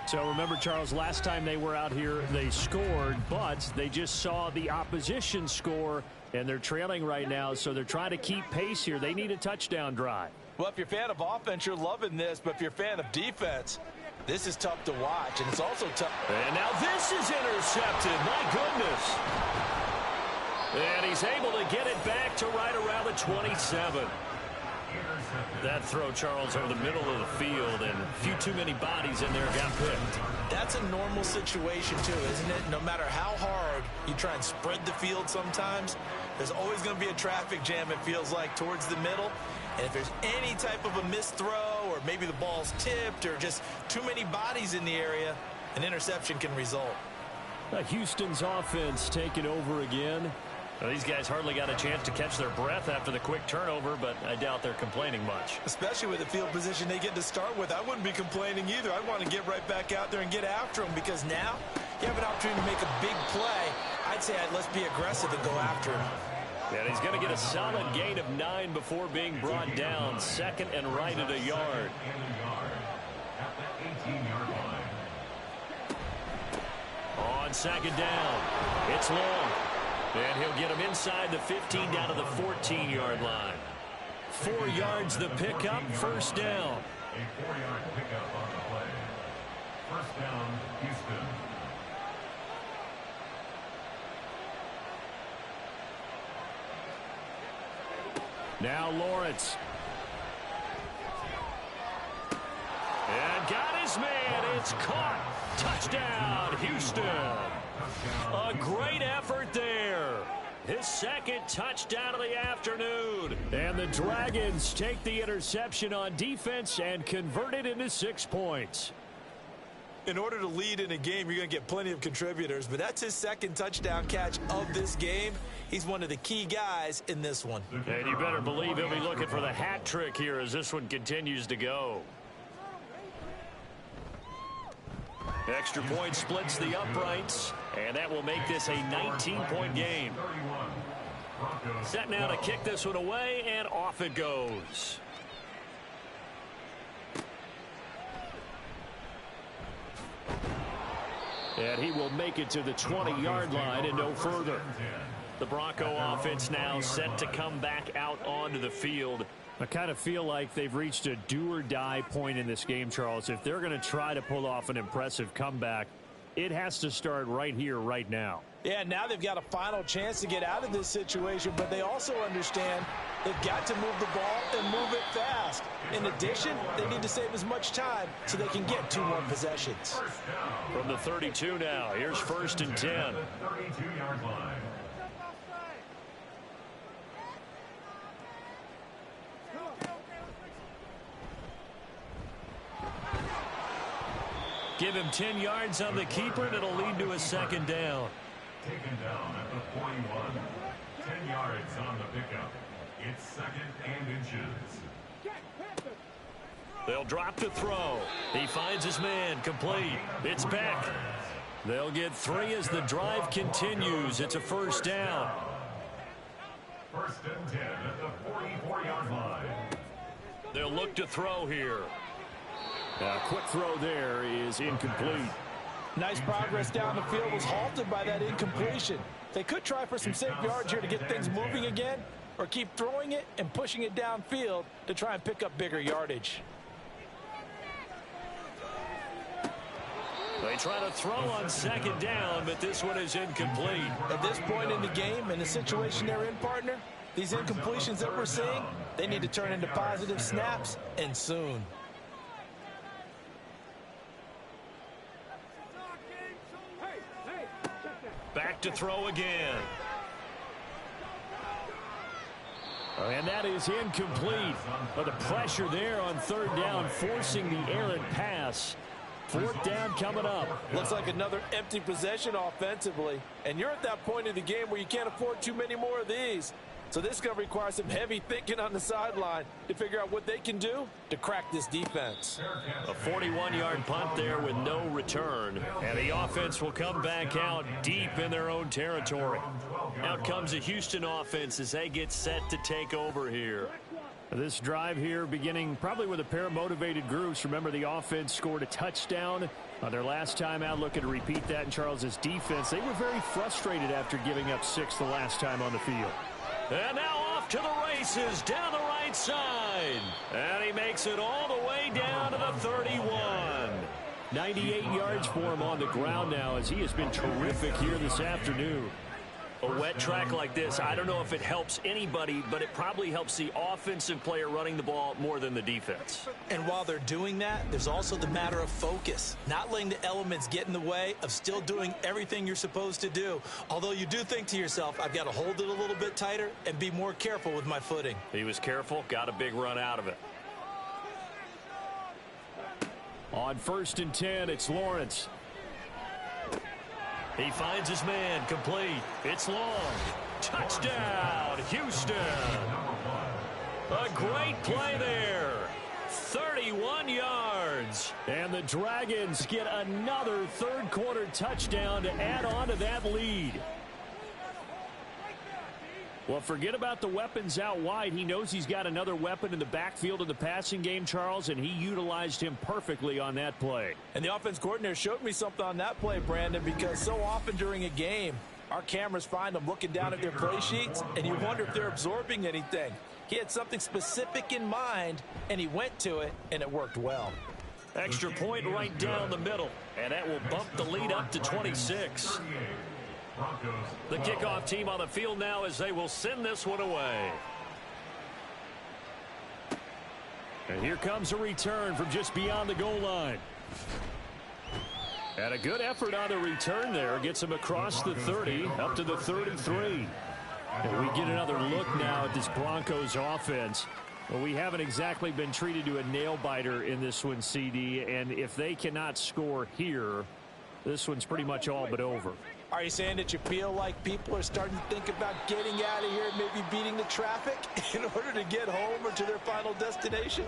So remember, Charles, last time they were out here, they scored, but they just saw the opposition score, and they're trailing right now, so they're trying to keep pace here. They need a touchdown drive. Well, if you're a fan of offense, you're loving this, but if you're a fan of defense, this is tough to watch, and it's also tough. And now this is intercepted. My goodness. And he's able to get it back to right around the 27. That throw, Charles, over the middle of the field, and a few too many bodies in there got picked. That's a normal situation, too, isn't it? No matter how hard you try and spread the field sometimes, there's always going to be a traffic jam, it feels like, towards the middle. And if there's any type of a missed throw, or maybe the ball's tipped, or just too many bodies in the area, an interception can result. Houston's offense taking over again. Well, these guys hardly got a chance to catch their breath after the quick turnover, but I doubt they're complaining much. Especially with the field position they get to start with. I wouldn't be complaining either. I'd want to get right back out there and get after them, because now you have an opportunity to make a big play. I'd say let's be aggressive and go after him. And he's going to get a solid gain of 9 before being brought down. Second and right at a yard. On second down, it's long. And he'll get him inside the 15 down to the 14-yard line. 4 yards the pickup, first down. A 4-yard pickup on the play. First down, Houston. Now Lawrence. And got his man. It's caught. Touchdown, Houston. A great effort there. His second touchdown of the afternoon. And the Dragons take the interception on defense and convert it into 6 points. In order to lead in a game, you're going to get plenty of contributors, but that's his second touchdown catch of this game. He's one of the key guys in this one. And you better believe he'll be looking for the hat trick here as this one continues to go. Extra point splits the uprights, and that will make this a 19-point game. Set now to kick this one away, and off it goes. And he will make it to the 20-yard line and no further. The Bronco offense now set to come back out onto the field. I kind of feel like they've reached a do-or-die point in this game, Charles. If they're going to try to pull off an impressive comeback, it has to start right here, right now. Yeah, now they've got a final chance to get out of this situation, but they also understand they've got to move the ball and move it fast. In addition, they need to save as much time so they can get 2 more possessions. From the 32 now, here's first and 10. 32-yard line. Give him 10 yards on the keeper, and it'll lead to a second down. Taken down at the 41. 10 yards on the pickup. It's second and inches. They'll drop to throw. He finds his man, complete. It's Beck. They'll get 3 as the drive continues. It's a first down. First and 10 at the 44-yard line. They'll look to throw here. A quick throw there is incomplete. Nice progress down the field was halted by that incompletion. They could try for some safe yards here to get things moving again, or keep throwing it and pushing it downfield to try and pick up bigger yardage. They try to throw on second down, but this one is incomplete. At this point in the game, in the situation they're in, partner, these incompletions that we're seeing, they need to turn into positive snaps, and soon. Back to throw again. And that is incomplete. But the pressure there on third down, forcing the errant pass. Fourth down coming up. Looks like another empty possession offensively. And you're at that point of the game where you can't afford too many more of these. So this is going to require some heavy thinking on the sideline to figure out what they can do to crack this defense. A 41-yard punt there with no return. And the offense will come back out deep in their own territory. Out comes the Houston offense as they get set to take over here. This drive here beginning probably with a pair of motivated groups. Remember, the offense scored a touchdown on their last time out. Looking to repeat that in Charles's defense. They were very frustrated after giving up 6 the last time on the field. And now off to the races down the right side. And he makes it all the way down to the 31. 98 yards for him on the ground now as he has been terrific here this afternoon. A wet track like this, I don't know if it helps anybody, but it probably helps the offensive player running the ball more than the defense. And while they're doing that, there's also the matter of focus. Not letting the elements get in the way of still doing everything you're supposed to do. Although you do think to yourself, I've got to hold it a little bit tighter and be more careful with my footing. He was careful, got a big run out of it. On 1st and 10, it's Lawrence. He finds his man, complete. It's long. Touchdown, Houston. A great play there. 31 yards. And the Dragons get another third-quarter touchdown to add on to that lead. Well, forget about the weapons out wide. He knows he's got another weapon in the backfield of the passing game, Charles, and he utilized him perfectly on that play. And the offense coordinator showed me something on that play, Brandon, because so often during a game, our cameras find them looking down at their play sheets, and you wonder if they're absorbing anything. He had something specific in mind, and he went to it, and it worked well. Extra point right down the middle, and that will bump the lead up to 26. The kickoff team on the field now as they will send this one away. And here comes a return from just beyond the goal line. And a good effort on the return there. Gets him across the 30, up to the 33. And we get another look now at this Broncos offense. Well, we haven't exactly been treated to a nail-biter in this one, CD. And if they cannot score here, this one's pretty much all but over. Are you saying that you feel like people are starting to think about getting out of here and maybe beating the traffic in order to get home or to their final destination?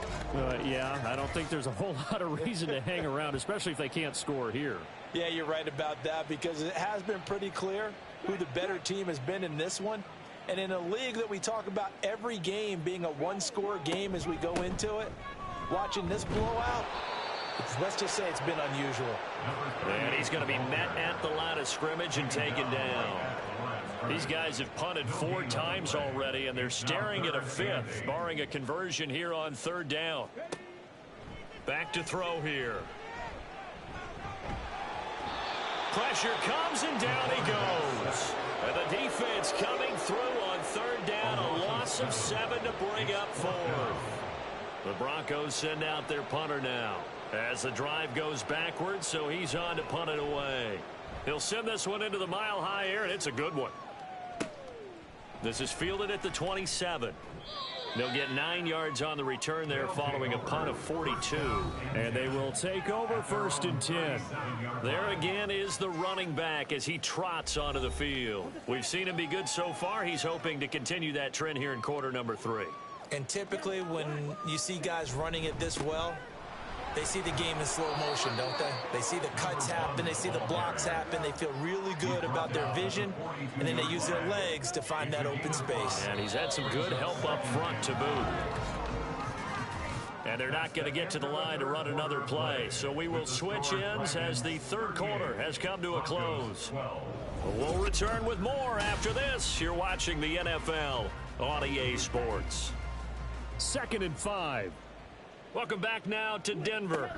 Yeah, I don't think there's a whole lot of reason to hang around, especially if they can't score here. Yeah, you're right about that because it has been pretty clear who the better team has been in this one. And in a league that we talk about every game being a one-score game as we go into it, watching this blowout, let's just say it's been unusual. And he's going to be met at the line of scrimmage and taken down. These guys have punted 4 times already, and they're staring at a 5th, barring a conversion here on 3rd down. Back to throw here. Pressure comes, and down he goes. And the defense coming through on 3rd down, a loss of 7 to bring up 4th. The Broncos send out their punter now as the drive goes backwards, so he's on to punt it away. He'll send this one into the mile-high air, and it's a good one. This is fielded at the 27. They'll get 9 yards on the return there following a punt of 42. And they will take over 1st and 10. There again is the running back as he trots onto the field. We've seen him be good so far. He's hoping to continue that trend here in quarter number 3. And typically when you see guys running it this well, they see the game in slow motion, don't they? They see the cuts happen, they see the blocks happen, they feel really good about their vision, and then they use their legs to find that open space. And he's had some good help up front to boot. And they're not going to get to the line to run another play, so we will switch ends as the 3rd quarter has come to a close. We'll return with more after this. You're watching the NFL on EA Sports. 2nd and 5. Welcome back now to Denver.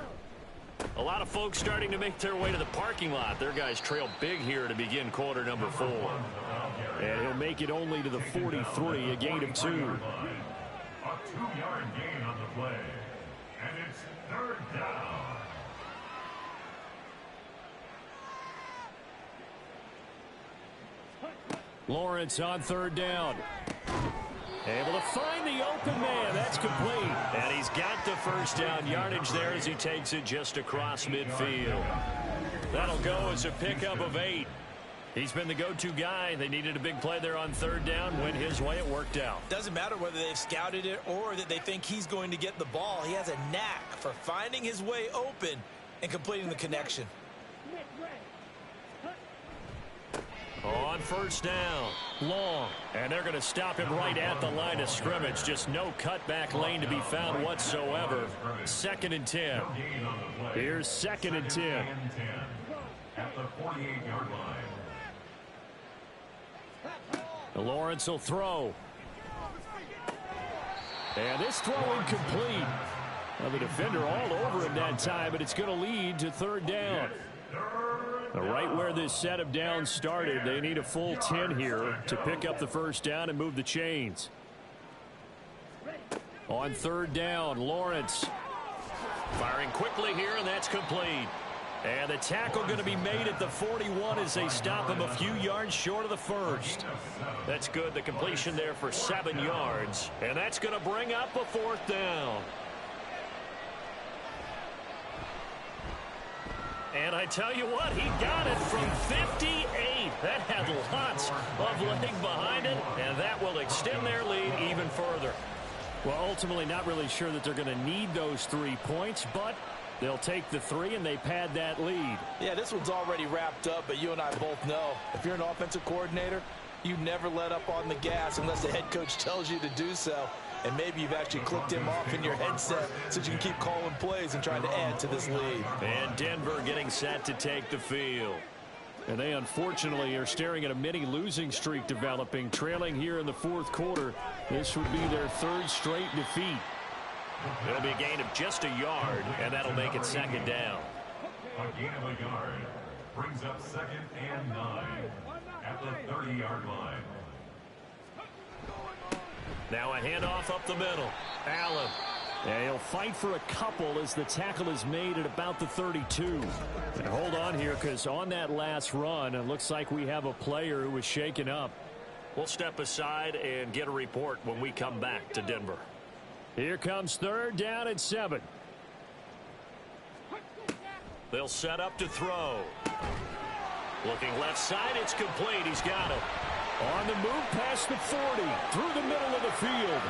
A lot of folks starting to make their way to the parking lot. Their guys trail big here to begin quarter number 4. And he'll make it only to the 43, a gain of 2. A 2-yard gain on the play. And it's 3rd down. Lawrence on third down. Able to find the open man. That's complete. And he's got the first down yardage there as he takes it just across midfield. That'll go as a pickup of 8. He's been the go-to guy. They needed a big play there on third down. Went his way. It worked out. Doesn't matter whether they've scouted it or that they think he's going to get the ball. He has a knack for finding his way open and completing the connection. On first down, long. And they're going to stop him right at the line of scrimmage. Just no cutback lane to be found whatsoever. 2nd and 10. Here's 2nd and 10. At the 48-yard line. Lawrence will throw. And this throw incomplete. Well, the defender all over him that time, but it's going to lead to third down. Right where this set of downs started, they need a full 10 here to pick up the first down and move the chains. On third down, Lawrence. Firing quickly here, and that's complete. And the tackle going to be made at the 41 as they stop him a few yards short of the first. That's good. The completion there for 7 yards. And that's going to bring up a 4th down. And I tell you what, he got it from 58. That had lots of leg behind it, and that will extend their lead even further. Well, ultimately not really sure that they're going to need those 3 points, but they'll take the 3 and they pad that lead. Yeah, this one's already wrapped up, but you and I both know if you're an offensive coordinator, you never let up on the gas unless the head coach tells you to do so. And maybe you've actually clicked him off in your headset so you can keep calling plays and trying to add to this lead. And Denver getting set to take the field. And they unfortunately are staring at a mini losing streak developing, trailing here in the 4th quarter. This would be their 3rd straight defeat. It'll be a gain of just a yard, and that'll make it 2nd down. A gain of a yard brings up 2nd and 9 at the 30-yard line. Now a handoff up the middle. Allen. And he'll fight for a couple as the tackle is made at about the 32. And hold on here, because on that last run, it looks like we have a player who was shaken up. We'll step aside and get a report when we come back to Denver. Here comes 3rd down and 7. They'll set up to throw. Looking left side, it's complete. He's got it. On the move past the 40, through the middle of the field.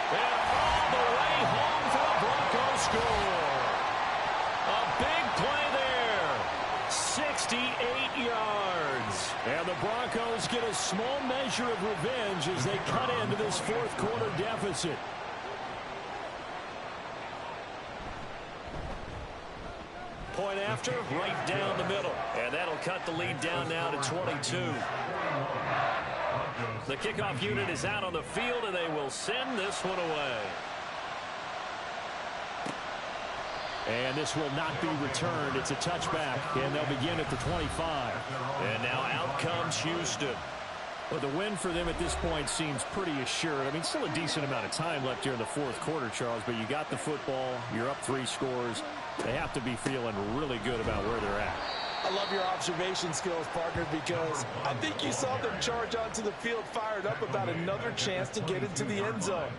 And all the way home for the Broncos score. A big play there. 68 yards. And the Broncos get a small measure of revenge as they cut into this 4th quarter deficit. Point after, right down the middle. And that'll cut the lead down now to 22. The kickoff unit is out on the field, and they will send this one away. And this will not be returned. It's a touchback, and they'll begin at the 25. And now out comes Houston. Well, the win for them at this point seems pretty assured. I mean, still a decent amount of time left here in the 4th quarter, Charles, but you got the football. You're up 3 scores. They have to be feeling really good about where they're at. I love your observation skills, partner, because I think you saw them charge onto the field fired up about another chance to get into the end zone.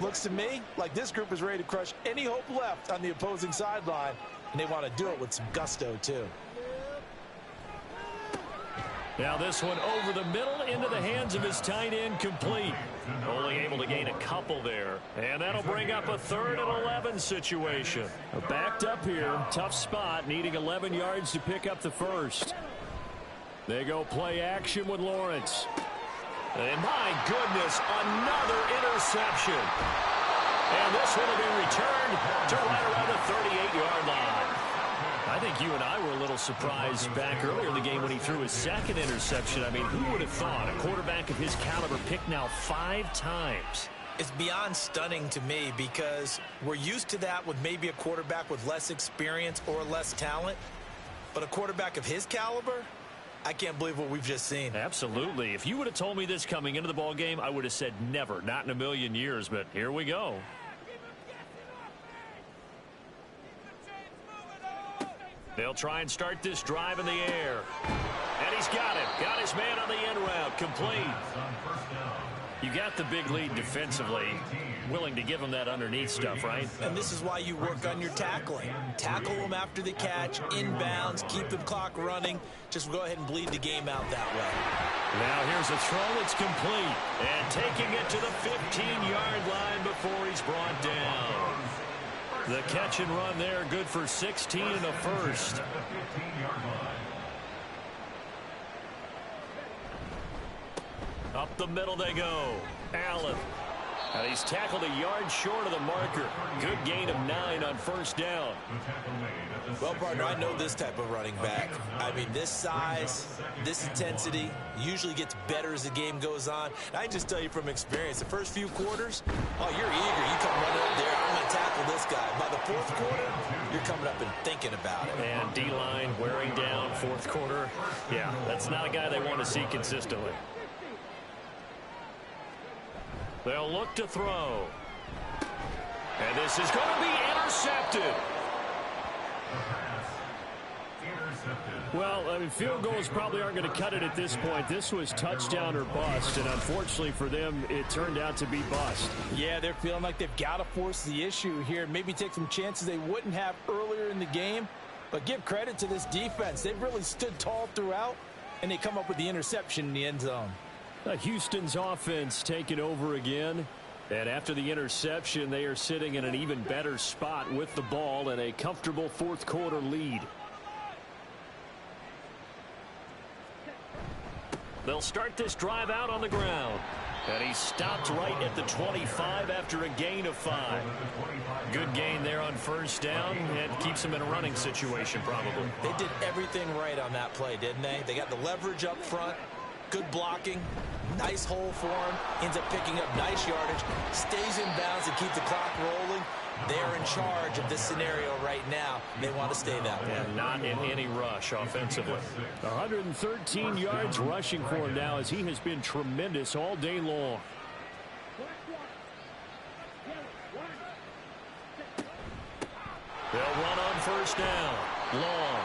Looks to me like this group is ready to crush any hope left on the opposing sideline, and they want to do it with some gusto, too. Now this one over the middle into the hands of his tight end, complete. Only able to gain a couple there. And that'll bring up a 3rd and 11 situation. Backed up here, tough spot, needing 11 yards to pick up the first. They go play action with Lawrence. And my goodness, another interception. And this one will be returned to right around the 38-yard line. I think you and I were a little surprised back earlier in the game when he threw his 2nd interception. I mean, who would have thought a quarterback of his caliber picked now 5 times? It's beyond stunning to me because we're used to that with maybe a quarterback with less experience or less talent. But a quarterback of his caliber, I can't believe what we've just seen. Absolutely. If you would have told me this coming into the ball game, I would have said never, not in a million years. But here we go. They'll try and start this drive in the air. And he's got him. Got his man on the end route. Complete. You got the big lead defensively. Willing to give him that underneath stuff, right? And this is why you work on your tackling. Tackle them after the catch, inbounds, keep the clock running. Just go ahead and bleed the game out that way. Now here's a throw that's complete. And taking it to the 15-yard line before he's brought down. The catch and run there, good for 16 and a first. Up the middle they go. Allen. And he's tackled a yard short of the marker. Good gain of 9 on first down. Well, partner, I know this type of running back. I mean, this size, this intensity usually gets better as the game goes on. And I can just tell you from experience, the first few quarters, oh, you're eager. You come running up there, I'm going to tackle this guy. By the fourth quarter, you're coming up and thinking about it. And D-line wearing down fourth quarter. Yeah, that's not a guy they want to see consistently. They'll look to throw. And this is going to be intercepted. Well, I mean, field goals probably aren't going to cut it at this point. This was touchdown or bust, and unfortunately for them, it turned out to be bust. Yeah, they're feeling like they've got to force the issue here. Maybe take some chances they wouldn't have earlier in the game. But give credit to this defense. They've really stood tall throughout, and they come up with the interception in the end zone. Houston's offense taking over again. And after the interception, they are sitting in an even better spot with the ball and a comfortable fourth quarter lead. They'll start this drive out on the ground. And he stopped right at the 25 after a gain of 5. Good gain there on first down and keeps him in a running situation probably. They did everything right on that play, didn't they? They got the leverage up front. Good blocking, nice hole for him, ends up picking up nice yardage, stays in bounds and keep the clock rolling. They're in charge of this scenario right now. They want to stay that way. And not in any rush offensively. 113 yards rushing for him now as he has been tremendous all day long. They'll run on first down. Long.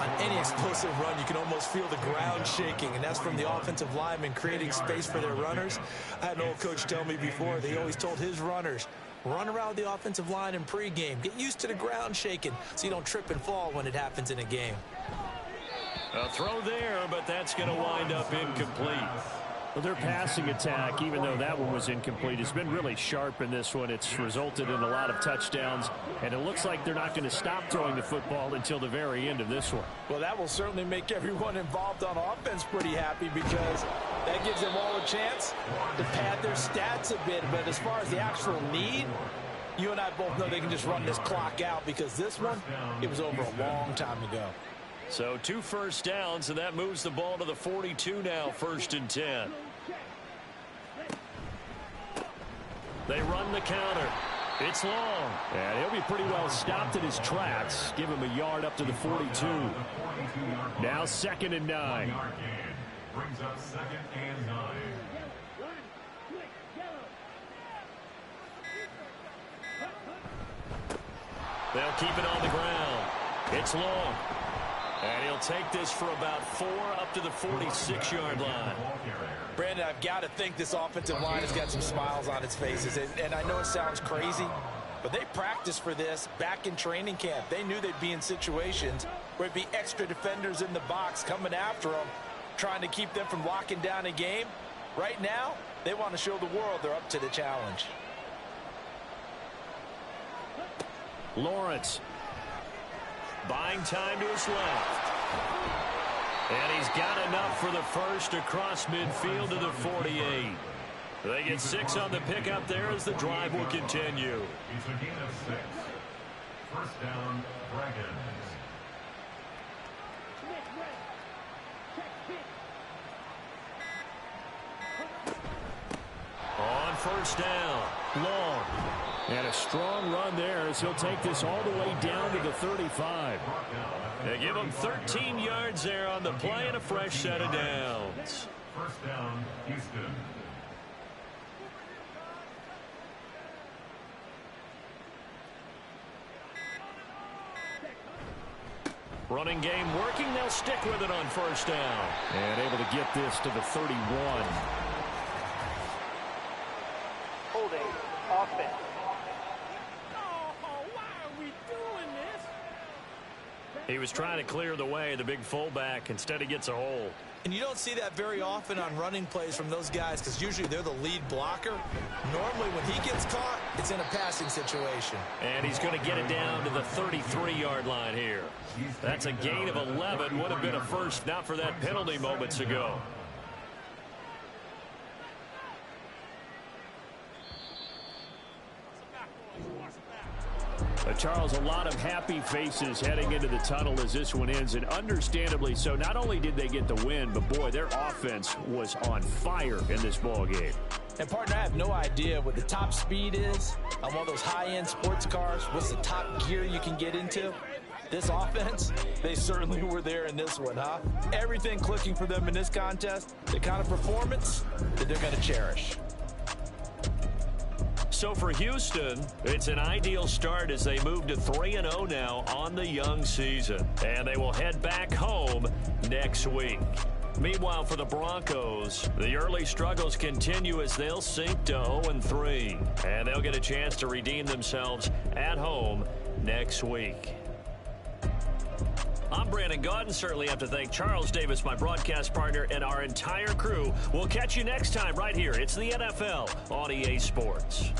On any explosive run, you can almost feel the ground shaking, and that's from the offensive linemen creating space for their runners. I had an old coach tell me before, they always told his runners, run around the offensive line in pregame. Get used to the ground shaking so you don't trip and fall when it happens in a game. A throw there, but that's going to wind up incomplete. Well, their passing attack, even though that one was incomplete, has been really sharp in this one. It's resulted in a lot of touchdowns, and it looks like they're not going to stop throwing the football until the very end of this one. Well, that will certainly make everyone involved on offense pretty happy because that gives them all a chance to pad their stats a bit. But as far as the actual need, you and I both know they can just run this clock out because this one, it was over a long time ago. So 2 first downs, and that moves the ball to the 42 now, 1st and 10. They run the counter. It's long. And he'll be pretty well stopped in his tracks. Give him a yard up to the 42. Now 2nd and 9. Brings up 2nd and 9. They'll keep it on the ground. It's long. And he'll take this for about 4 up to the 46-yard line. Brandon, I've got to think this offensive line has got some smiles on its faces. And I know it sounds crazy, but they practiced for this back in training camp. They knew they'd be in situations where it'd be extra defenders in the box coming after them, trying to keep them from locking down a game. Right now, they want to show the world they're up to the challenge. Lawrence. Buying time to his left. And he's got enough for the first across midfield to the 48. They get 6 on the pickup there as the drive will continue. It's a gain of 6. First down, Dragons. On first down, Long. And a strong run there as he'll take this all the way down to the 35. They give him 13 yards there on the play and a fresh set of downs. First down, Houston. Running game working. They'll stick with it on first down. And able to get this to the 31. Holding offense. He was trying to clear the way, the big fullback. Instead, he gets a hole. And you don't see that very often on running plays from those guys because usually they're the lead blocker. Normally when he gets caught, it's in a passing situation. And he's going to get it down to the 33-yard line here. That's a gain of 11. Would have been a first not for that penalty moments ago. Charles, a lot of happy faces heading into the tunnel as this one ends, and understandably so. Not only did they get the win, but boy, their offense was on fire in this ball game. And partner, I have no idea what the top speed is on one of those high-end sports cars. What's the top gear you can get into? This offense, they certainly were there in this one, huh? Everything clicking for them in this contest, the kind of performance that they're going to cherish. So for Houston, it's an ideal start as they move to 3-0 now on the young season. And they will head back home next week. Meanwhile, for the Broncos, the early struggles continue as they'll sink to 0-3. And they'll get a chance to redeem themselves at home next week. I'm Brandon Gaudin. Certainly have to thank Charles Davis, my broadcast partner, and our entire crew. We'll catch you next time right here. It's the NFL on EA Sports.